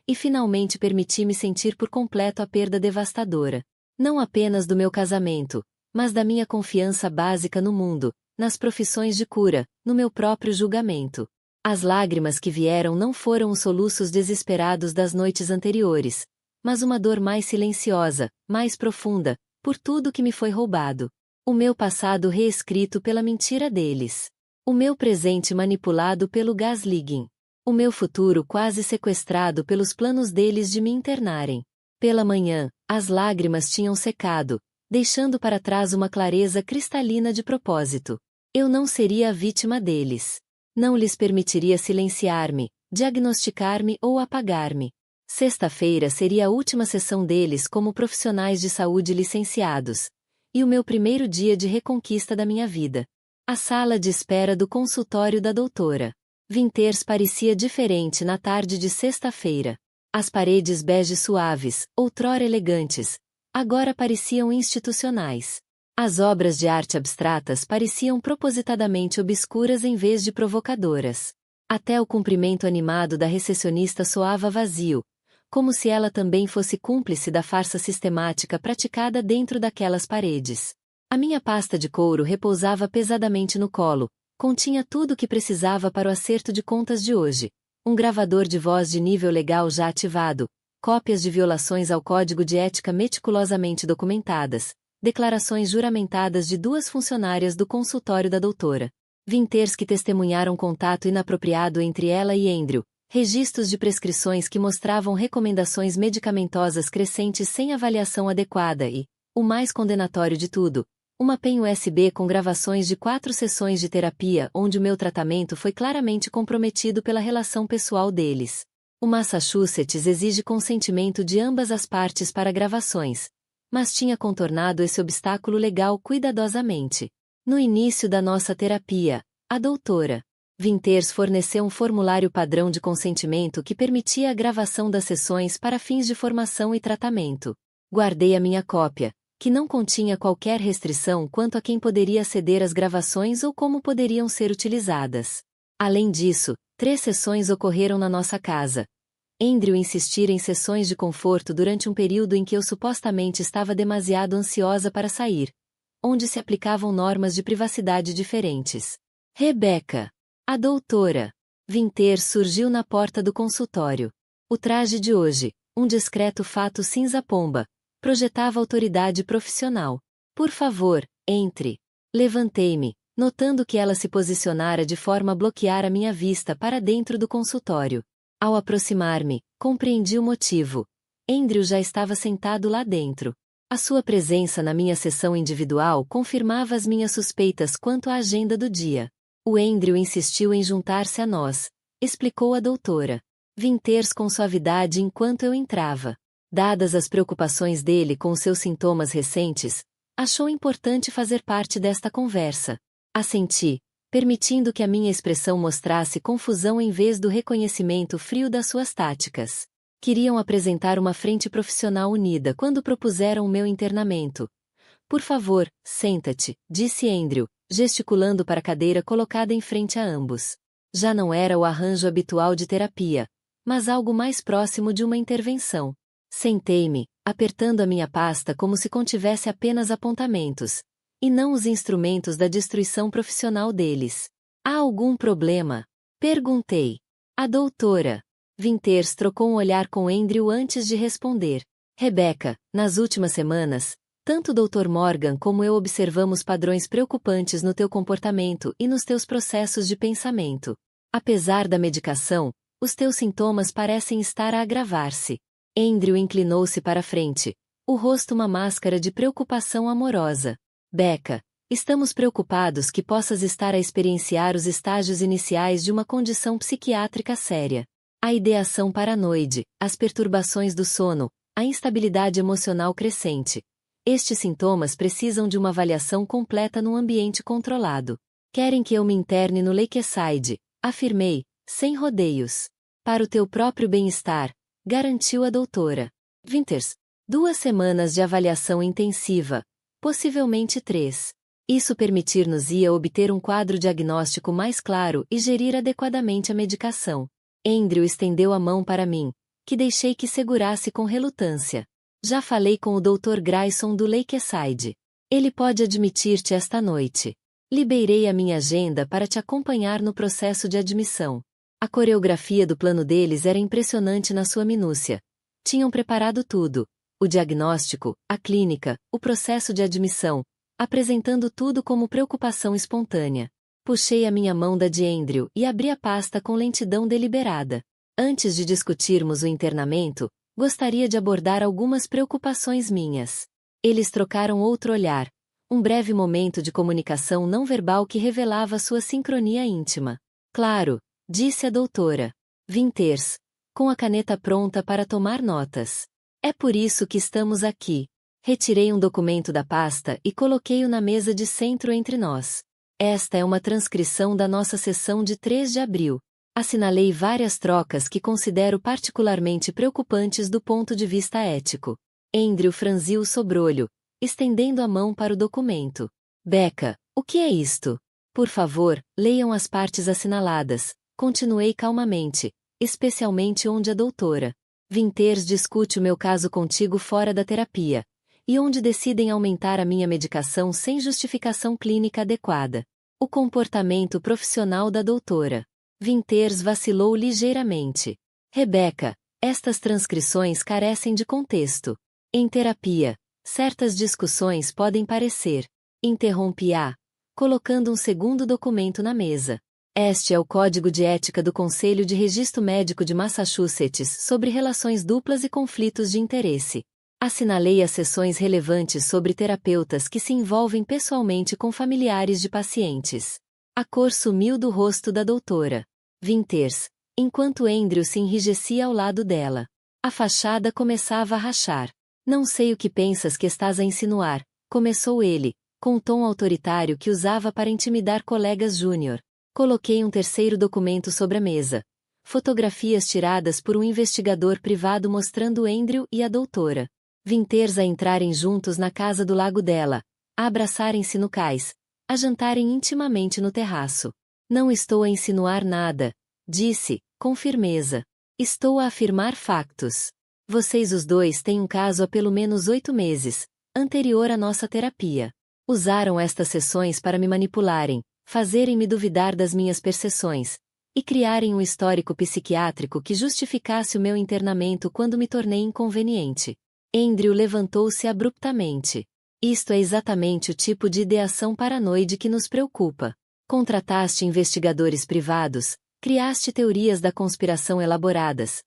e finalmente permiti-me sentir por completo a perda devastadora, não apenas do meu casamento, mas da minha confiança básica no mundo, nas profissões de cura, no meu próprio julgamento. As lágrimas que vieram não foram os soluços desesperados das noites anteriores, mas uma dor mais silenciosa, mais profunda, por tudo que me foi roubado. O meu passado reescrito pela mentira deles. O meu presente manipulado pelo gaslighting. O meu futuro quase sequestrado pelos planos deles de me internarem. Pela manhã, as lágrimas tinham secado, deixando para trás uma clareza cristalina de propósito. Eu não seria a vítima deles. Não lhes permitiria silenciar-me, diagnosticar-me ou apagar-me. Sexta-feira seria a última sessão deles como profissionais de saúde licenciados, e o meu primeiro dia de reconquista da minha vida. A sala de espera do consultório da doutora Winters parecia diferente na tarde de sexta-feira. As paredes bege suaves, outrora elegantes, agora pareciam institucionais. As obras de arte abstratas pareciam propositadamente obscuras em vez de provocadoras. Até o cumprimento animado da recepcionista soava vazio, como se ela também fosse cúmplice da farsa sistemática praticada dentro daquelas paredes. A minha pasta de couro repousava pesadamente no colo, continha tudo o que precisava para o acerto de contas de hoje. Um gravador de voz de nível legal já ativado, cópias de violações ao código de ética meticulosamente documentadas, declarações juramentadas de 2 funcionárias do consultório da doutora Winters que testemunharam contato inapropriado entre ela e Andrew, registros de prescrições que mostravam recomendações medicamentosas crescentes sem avaliação adequada e, o mais condenatório de tudo, uma pen USB com gravações de 4 sessões de terapia onde o meu tratamento foi claramente comprometido pela relação pessoal deles. O Massachusetts exige consentimento de ambas as partes para gravações, mas tinha contornado esse obstáculo legal cuidadosamente. No início da nossa terapia, a doutora Winters forneceu um formulário padrão de consentimento que permitia a gravação das sessões para fins de formação e tratamento. Guardei a minha cópia, que não continha qualquer restrição quanto a quem poderia aceder às gravações ou como poderiam ser utilizadas. Além disso, 3 sessões ocorreram na nossa casa. Andrew insistir em sessões de conforto durante um período em que eu supostamente estava demasiado ansiosa para sair, onde se aplicavam normas de privacidade diferentes. Rebecca. A doutora Vinter surgiu na porta do consultório. O traje de hoje, um discreto fato cinza pomba, projetava autoridade profissional. Por favor, entre. Levantei-me, notando que ela se posicionara de forma a bloquear a minha vista para dentro do consultório. Ao aproximar-me, compreendi o motivo. Andrew já estava sentado lá dentro. A sua presença na minha sessão individual confirmava as minhas suspeitas quanto à agenda do dia. O Andrew insistiu em juntar-se a nós, explicou a doutora Winters com suavidade enquanto eu entrava. Dadas as preocupações dele com seus sintomas recentes, achou importante fazer parte desta conversa. Assenti, permitindo que a minha expressão mostrasse confusão em vez do reconhecimento frio das suas táticas. Queriam apresentar uma frente profissional unida quando propuseram o meu internamento. Por favor, senta-te, disse Andrew, gesticulando para a cadeira colocada em frente a ambos. Já não era o arranjo habitual de terapia, mas algo mais próximo de uma intervenção. Sentei-me, apertando a minha pasta como se contivesse apenas apontamentos, e não os instrumentos da destruição profissional deles. Há algum problema? Perguntei. A doutora Winters trocou um olhar com Andrew antes de responder. Rebecca, nas últimas semanas, tanto o Dr. Morgan como eu observamos padrões preocupantes no teu comportamento e nos teus processos de pensamento. Apesar da medicação, os teus sintomas parecem estar a agravar-se. Andrew inclinou-se para a frente, o rosto uma máscara de preocupação amorosa. Becca, estamos preocupados que possas estar a experienciar os estágios iniciais de uma condição psiquiátrica séria. A ideação paranoide, as perturbações do sono, a instabilidade emocional crescente. Estes sintomas precisam de uma avaliação completa num ambiente controlado. Querem que eu me interne no Lakeside, afirmei, sem rodeios. Para o teu próprio bem-estar, garantiu a doutora Winters. 2 semanas de avaliação intensiva, possivelmente 3. Isso permitir-nos-ia obter um quadro diagnóstico mais claro e gerir adequadamente a medicação. Andrew estendeu a mão para mim, que deixei que segurasse com relutância. Já falei com o Dr. Grayson do Lakeside. Ele pode admitir-te esta noite. Liberei a minha agenda para te acompanhar no processo de admissão. A coreografia do plano deles era impressionante na sua minúcia. Tinham preparado tudo: o diagnóstico, a clínica, o processo de admissão, apresentando tudo como preocupação espontânea. Puxei a minha mão da de Andrew e abri a pasta com lentidão deliberada. Antes de discutirmos o internamento, gostaria de abordar algumas preocupações minhas. Eles trocaram outro olhar, um breve momento de comunicação não verbal que revelava sua sincronia íntima. Claro, disse a doutora Winters, com a caneta pronta para tomar notas. É por isso que estamos aqui. Retirei um documento da pasta e coloquei-o na mesa de centro entre nós. Esta é uma transcrição da nossa sessão de 3 de abril. Assinalei várias trocas que considero particularmente preocupantes do ponto de vista ético. Andrew franziu o sobrolho, estendendo a mão para o documento. Becca, o que é isto? Por favor, leiam as partes assinaladas. Continuei calmamente, especialmente onde a doutora Winters discute o meu caso contigo fora da terapia, e onde decidem aumentar a minha medicação sem justificação clínica adequada. O comportamento profissional da doutora Winters vacilou ligeiramente. Rebecca, estas transcrições carecem de contexto. Em terapia, certas discussões podem parecer. Interrompi-a, colocando um segundo documento na mesa. Este é o Código de Ética do Conselho de Registro Médico de Massachusetts sobre relações duplas e conflitos de interesse. Assinalei as seções relevantes sobre terapeutas que se envolvem pessoalmente com familiares de pacientes. A cor sumiu do rosto da doutora Winters, enquanto Andrew se enrijecia ao lado dela. A fachada começava a rachar. Não sei o que pensas que estás a insinuar, começou ele, com o tom autoritário que usava para intimidar colegas júnior. Coloquei um terceiro documento sobre a mesa. Fotografias tiradas por um investigador privado mostrando Andrew e a doutora Winters a entrarem juntos na casa do lago dela, a abraçarem-se no cais, a jantarem intimamente no terraço. Não estou a insinuar nada, disse, com firmeza. Estou a afirmar factos. Vocês os dois têm um caso há pelo menos 8 meses, anterior à nossa terapia. Usaram estas sessões para me manipularem, fazerem-me duvidar das minhas percepções, e criarem um histórico psiquiátrico que justificasse o meu internamento quando me tornei inconveniente. Andrew levantou-se abruptamente. Isto é exatamente o tipo de ideação paranoide que nos preocupa. Contrataste investigadores privados, criaste teorias da conspiração elaboradas.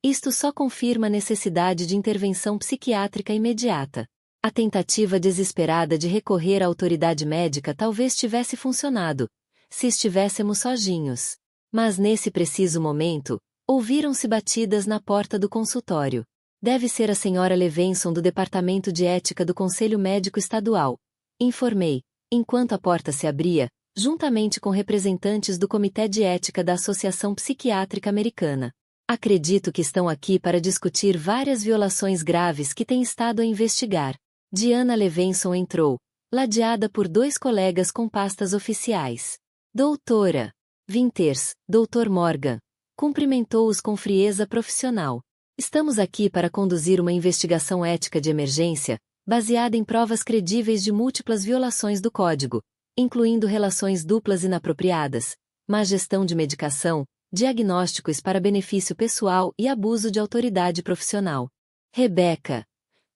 Isto só confirma a necessidade de intervenção psiquiátrica imediata. A tentativa desesperada de recorrer à autoridade médica talvez tivesse funcionado, se estivéssemos sozinhos. Mas nesse preciso momento, ouviram-se batidas na porta do consultório. Deve ser a senhora Levenson do Departamento de Ética do Conselho Médico Estadual. Informei, enquanto a porta se abria, juntamente com representantes do Comitê de Ética da Associação Psiquiátrica Americana. Acredito que estão aqui para discutir várias violações graves que têm estado a investigar. Diana Levenson entrou, ladeada por 2 colegas com pastas oficiais. Doutora Winters, Dr. Morgan, cumprimentou-os com frieza profissional. Estamos aqui para conduzir uma investigação ética de emergência, baseada em provas credíveis de múltiplas violações do Código, incluindo relações duplas inapropriadas, má gestão de medicação, diagnósticos para benefício pessoal e abuso de autoridade profissional. Rebecca,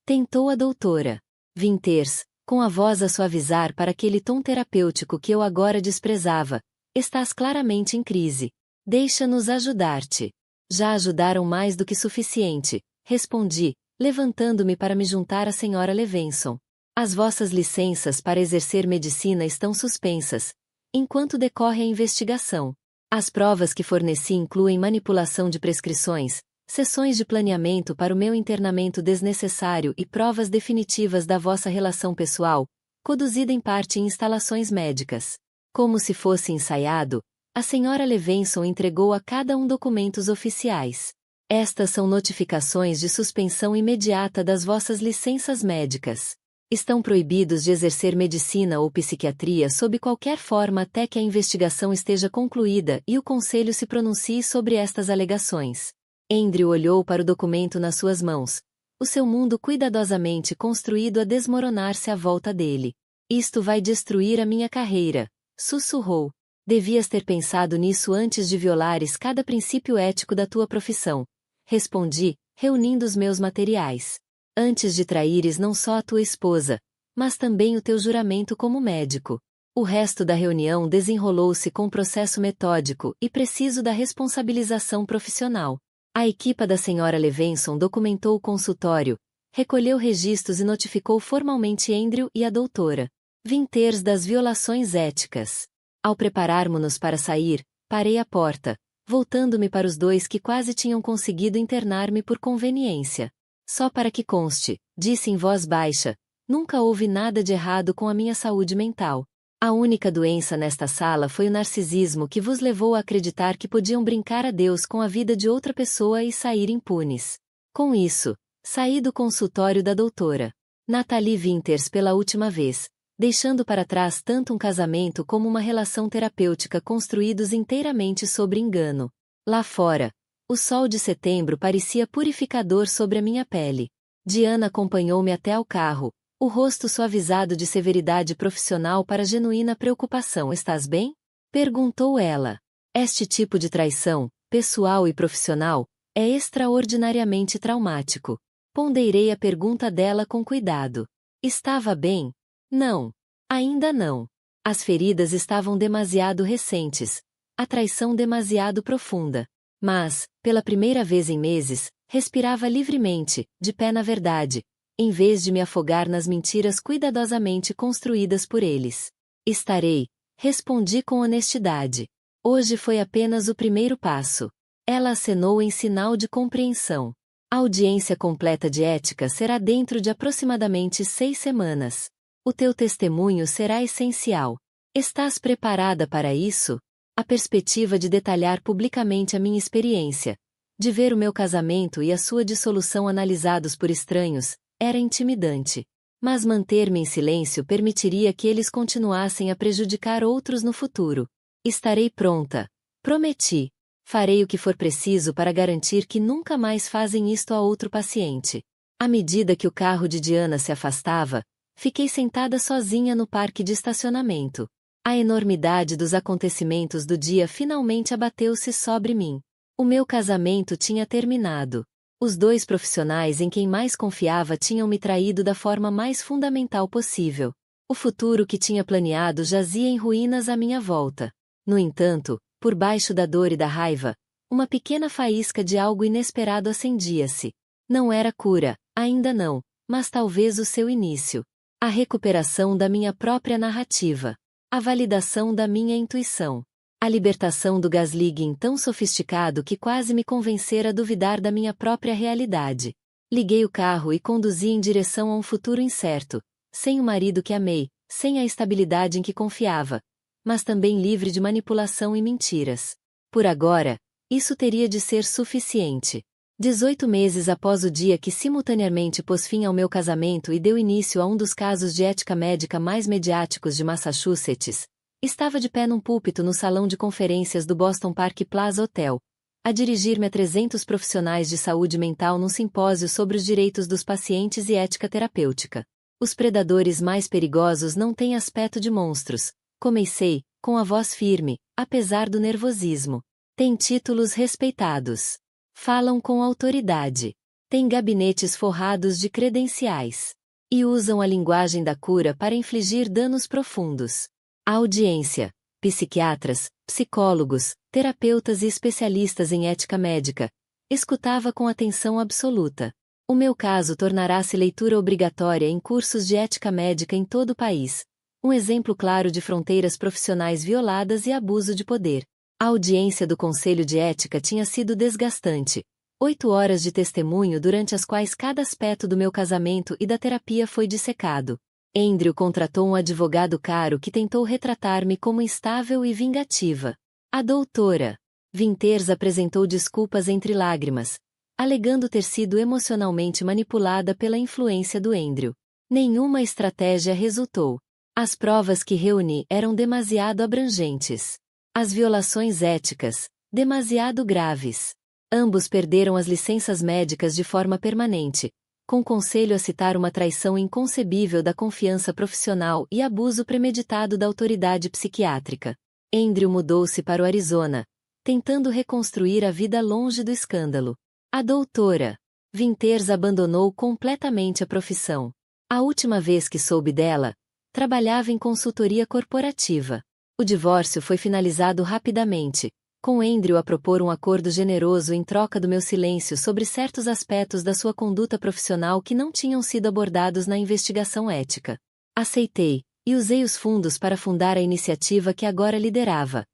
tentou a doutora Winters, com a voz a suavizar para aquele tom terapêutico que eu agora desprezava. Estás claramente em crise. Deixa-nos ajudar-te. Já ajudaram mais do que suficiente, respondi, levantando-me para me juntar à senhora Levenson. As vossas licenças para exercer medicina estão suspensas, enquanto decorre a investigação. As provas que forneci incluem manipulação de prescrições, sessões de planeamento para o meu internamento desnecessário e provas definitivas da vossa relação pessoal, conduzida em parte em instalações médicas. Como se fosse ensaiado, a senhora Levenson entregou a cada um documentos oficiais. Estas são notificações de suspensão imediata das vossas licenças médicas. Estão proibidos de exercer medicina ou psiquiatria sob qualquer forma até que a investigação esteja concluída e o conselho se pronuncie sobre estas alegações. Andrew olhou para o documento nas suas mãos, o seu mundo cuidadosamente construído a desmoronar-se à volta dele. Isto vai destruir a minha carreira, sussurrou. Devias ter pensado nisso antes de violares cada princípio ético da tua profissão. Respondi, reunindo os meus materiais. Antes de traíres não só a tua esposa, mas também o teu juramento como médico. O resto da reunião desenrolou-se com processo metódico e preciso da responsabilização profissional. A equipa da senhora Levenson documentou o consultório, recolheu registros e notificou formalmente Andrew e a doutora Winters das violações éticas. Ao prepararmos-nos para sair, parei à porta, voltando-me para os 2 que quase tinham conseguido internar-me por conveniência. Só para que conste, disse em voz baixa, nunca houve nada de errado com a minha saúde mental. A única doença nesta sala foi o narcisismo que vos levou a acreditar que podiam brincar a Deus com a vida de outra pessoa e sair impunes. Com isso, saí do consultório da doutora Natalie Winters pela última vez, deixando para trás tanto um casamento como uma relação terapêutica construídos inteiramente sobre engano. Lá fora, o sol de setembro parecia purificador sobre a minha pele. Diana acompanhou-me até ao carro, o rosto suavizado de severidade profissional para genuína preocupação. Estás bem? Perguntou ela. Este tipo de traição, pessoal e profissional, é extraordinariamente traumático. Ponderei a pergunta dela com cuidado. Estava bem? Não. Ainda não. As feridas estavam demasiado recentes, a traição demasiado profunda. Mas, pela primeira vez em meses, respirava livremente, de pé na verdade, em vez de me afogar nas mentiras cuidadosamente construídas por eles. Estarei, respondi com honestidade. Hoje foi apenas o primeiro passo. Ela acenou em sinal de compreensão. A audiência completa de ética será dentro de aproximadamente 6 semanas. O teu testemunho será essencial. Estás preparada para isso? A perspectiva de detalhar publicamente a minha experiência, de ver o meu casamento e a sua dissolução analisados por estranhos, era intimidante. Mas manter-me em silêncio permitiria que eles continuassem a prejudicar outros no futuro. Estarei pronta. Prometi. Farei o que for preciso para garantir que nunca mais fazem isto a outro paciente. À medida que o carro de Diana se afastava, fiquei sentada sozinha no parque de estacionamento. A enormidade dos acontecimentos do dia finalmente abateu-se sobre mim. O meu casamento tinha terminado. Os dois profissionais em quem mais confiava tinham me traído da forma mais fundamental possível. O futuro que tinha planeado jazia em ruínas à minha volta. No entanto, por baixo da dor e da raiva, uma pequena faísca de algo inesperado acendia-se. Não era cura, ainda não, mas talvez o seu início. A recuperação da minha própria narrativa. A validação da minha intuição. A libertação do gaslighting tão sofisticado que quase me convencera a duvidar da minha própria realidade. Liguei o carro e conduzi em direção a um futuro incerto, sem o marido que amei, sem a estabilidade em que confiava, mas também livre de manipulação e mentiras. Por agora, isso teria de ser suficiente. 18 meses após o dia que simultaneamente pôs fim ao meu casamento e deu início a um dos casos de ética médica mais mediáticos de Massachusetts, estava de pé num púlpito no salão de conferências do Boston Park Plaza Hotel, a dirigir-me a 300 profissionais de saúde mental num simpósio sobre os direitos dos pacientes e ética terapêutica. Os predadores mais perigosos não têm aspecto de monstros, comecei, com a voz firme, apesar do nervosismo. Têm títulos respeitados. Falam com autoridade. Têm gabinetes forrados de credenciais. E usam a linguagem da cura para infligir danos profundos. A audiência, psiquiatras, psicólogos, terapeutas e especialistas em ética médica, escutava com atenção absoluta. O meu caso tornará-se leitura obrigatória em cursos de ética médica em todo o país. Um exemplo claro de fronteiras profissionais violadas e abuso de poder. A audiência do Conselho de Ética tinha sido desgastante. 8 horas de testemunho durante as quais cada aspecto do meu casamento e da terapia foi dissecado. Andrew contratou um advogado caro que tentou retratar-me como instável e vingativa. A doutora Winters apresentou desculpas entre lágrimas, alegando ter sido emocionalmente manipulada pela influência do Andrew. Nenhuma estratégia resultou. As provas que reuni eram demasiado abrangentes. As violações éticas, demasiado graves. Ambos perderam as licenças médicas de forma permanente, com conselho a citar uma traição inconcebível da confiança profissional e abuso premeditado da autoridade psiquiátrica. Andrew mudou-se para o Arizona, tentando reconstruir a vida longe do escândalo. A doutora Winters abandonou completamente a profissão. A última vez que soube dela, trabalhava em consultoria corporativa. O divórcio foi finalizado rapidamente, com Andrew a propor um acordo generoso em troca do meu silêncio sobre certos aspectos da sua conduta profissional que não tinham sido abordados na investigação ética. Aceitei, e usei os fundos para fundar a iniciativa que agora liderava,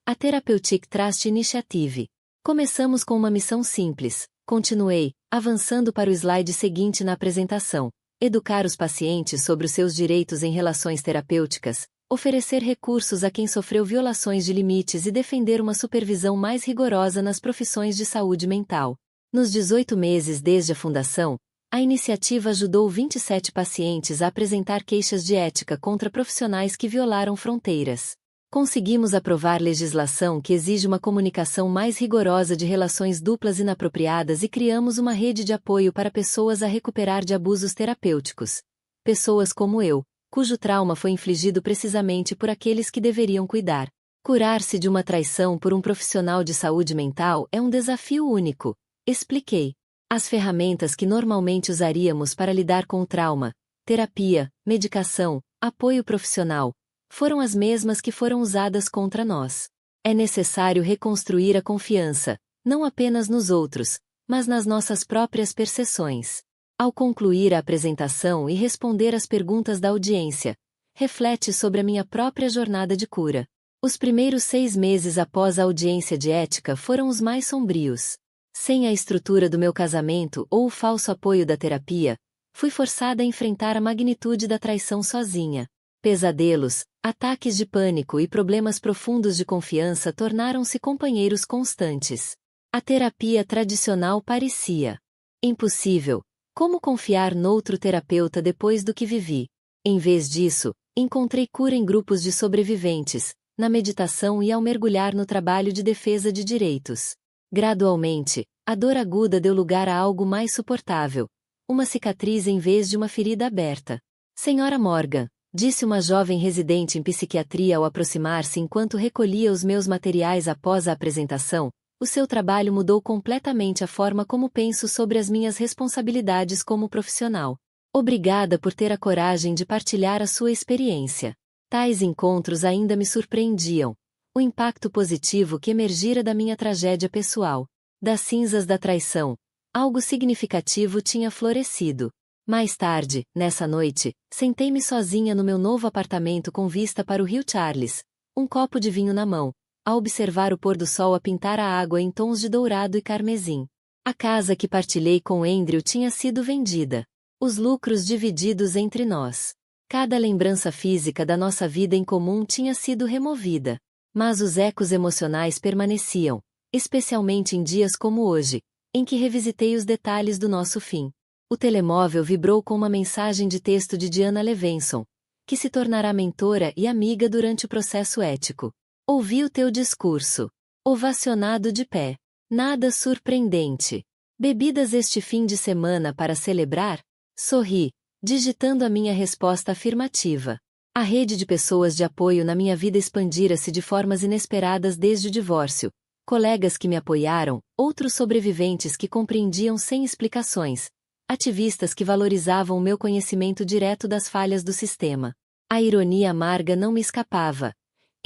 a Therapeutic Trust Initiative. Começamos com uma missão simples, continuei, avançando para o slide seguinte na apresentação: educar os pacientes sobre os seus direitos em relações terapêuticas, oferecer recursos a quem sofreu violações de limites e defender uma supervisão mais rigorosa nas profissões de saúde mental. Nos 18 meses desde a fundação, a iniciativa ajudou 27 pacientes a apresentar queixas de ética contra profissionais que violaram fronteiras. Conseguimos aprovar legislação que exige uma comunicação mais rigorosa de relações duplas inapropriadas e criamos uma rede de apoio para pessoas a recuperar de abusos terapêuticos. Pessoas como eu, cujo trauma foi infligido precisamente por aqueles que deveriam cuidar. Curar-se de uma traição por um profissional de saúde mental é um desafio único, expliquei. As ferramentas que normalmente usaríamos para lidar com o trauma, terapia, medicação, apoio profissional, foram as mesmas que foram usadas contra nós. É necessário reconstruir a confiança, não apenas nos outros, mas nas nossas próprias percepções. Ao concluir a apresentação e responder às perguntas da audiência, reflete sobre a minha própria jornada de cura. Os primeiros 6 meses após a audiência de ética foram os mais sombrios. Sem a estrutura do meu casamento ou o falso apoio da terapia, fui forçada a enfrentar a magnitude da traição sozinha. Pesadelos, ataques de pânico e problemas profundos de confiança tornaram-se companheiros constantes. A terapia tradicional parecia impossível. Como confiar noutro terapeuta depois do que vivi? Em vez disso, encontrei cura em grupos de sobreviventes, na meditação e ao mergulhar no trabalho de defesa de direitos. Gradualmente, a dor aguda deu lugar a algo mais suportável, uma cicatriz em vez de uma ferida aberta. Senhora Morgan, disse uma jovem residente em psiquiatria ao aproximar-se enquanto recolhia os meus materiais após a apresentação, o seu trabalho mudou completamente a forma como penso sobre as minhas responsabilidades como profissional. Obrigada por ter a coragem de partilhar a sua experiência. Tais encontros ainda me surpreendiam. O impacto positivo que emergira da minha tragédia pessoal. Das cinzas da traição, algo significativo tinha florescido. Mais tarde, nessa noite, sentei-me sozinha no meu novo apartamento com vista para o rio Charles, um copo de vinho na mão, a observar o pôr do sol a pintar a água em tons de dourado e carmesim. A casa que partilhei com Andrew tinha sido vendida. Os lucros divididos entre nós. Cada lembrança física da nossa vida em comum tinha sido removida. Mas os ecos emocionais permaneciam, especialmente em dias como hoje, em que revisitei os detalhes do nosso fim. O telemóvel vibrou com uma mensagem de texto de Diana Levenson, que se tornará mentora e amiga durante o processo ético. Ouvi o teu discurso. Ovacionado de pé. Nada surpreendente. Bebidas este fim de semana para celebrar? Sorri, digitando a minha resposta afirmativa. A rede de pessoas de apoio na minha vida expandira-se de formas inesperadas desde o divórcio. Colegas que me apoiaram, outros sobreviventes que compreendiam sem explicações, ativistas que valorizavam o meu conhecimento direto das falhas do sistema. A ironia amarga não me escapava.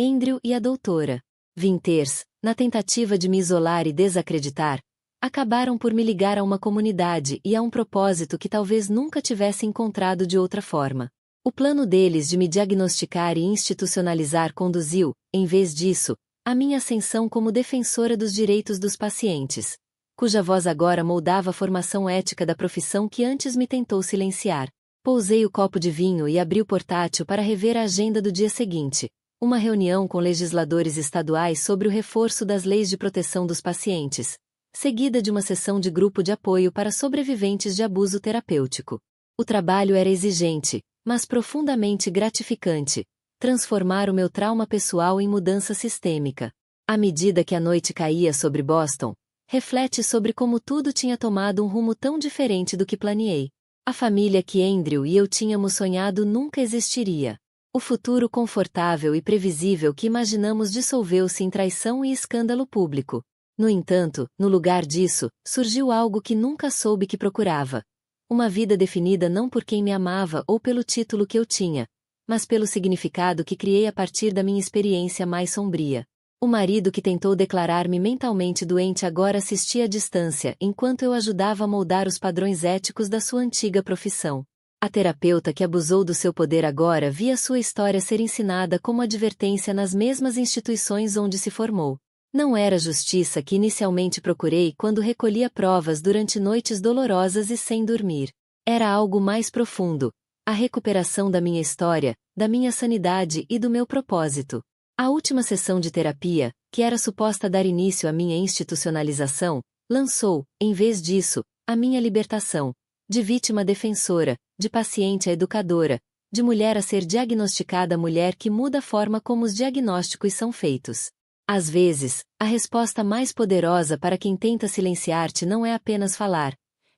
Andrew e a doutora Winters, na tentativa de me isolar e desacreditar, acabaram por me ligar a uma comunidade e a um propósito que talvez nunca tivesse encontrado de outra forma. O plano deles de me diagnosticar e institucionalizar conduziu, em vez disso, à minha ascensão como defensora dos direitos dos pacientes, cuja voz agora moldava a formação ética da profissão que antes me tentou silenciar. Pousei o copo de vinho e abri o portátil para rever a agenda do dia seguinte, uma reunião com legisladores estaduais sobre o reforço das leis de proteção dos pacientes, seguida de uma sessão de grupo de apoio para sobreviventes de abuso terapêutico. O trabalho era exigente, mas profundamente gratificante, transformar o meu trauma pessoal em mudança sistêmica. À medida que a noite caía sobre Boston, reflete sobre como tudo tinha tomado um rumo tão diferente do que planeei. A família que Andrew e eu tínhamos sonhado nunca existiria. O futuro confortável e previsível que imaginamos dissolveu-se em traição e escândalo público. No entanto, no lugar disso, surgiu algo que nunca soube que procurava. Uma vida definida não por quem me amava ou pelo título que eu tinha, mas pelo significado que criei a partir da minha experiência mais sombria. O marido que tentou declarar-me mentalmente doente agora assistia à distância enquanto eu ajudava a moldar os padrões éticos da sua antiga profissão. A terapeuta que abusou do seu poder agora via sua história ser ensinada como advertência nas mesmas instituições onde se formou. Não era a justiça que inicialmente procurei quando recolhia provas durante noites dolorosas e sem dormir. Era algo mais profundo, a recuperação da minha história, da minha sanidade e do meu propósito. A última sessão de terapia, que era suposta dar início à minha institucionalização, lançou, em vez disso, a minha libertação. De vítima a defensora, de paciente a educadora, de mulher a ser diagnosticada a mulher que muda a forma como os diagnósticos são feitos. Às vezes, a resposta mais poderosa para quem tenta silenciar-te não é apenas falar,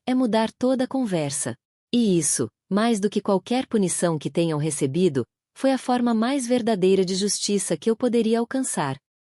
é mudar toda a conversa. E isso, mais do que qualquer punição que tenham recebido, foi a forma mais verdadeira de justiça que eu poderia alcançar.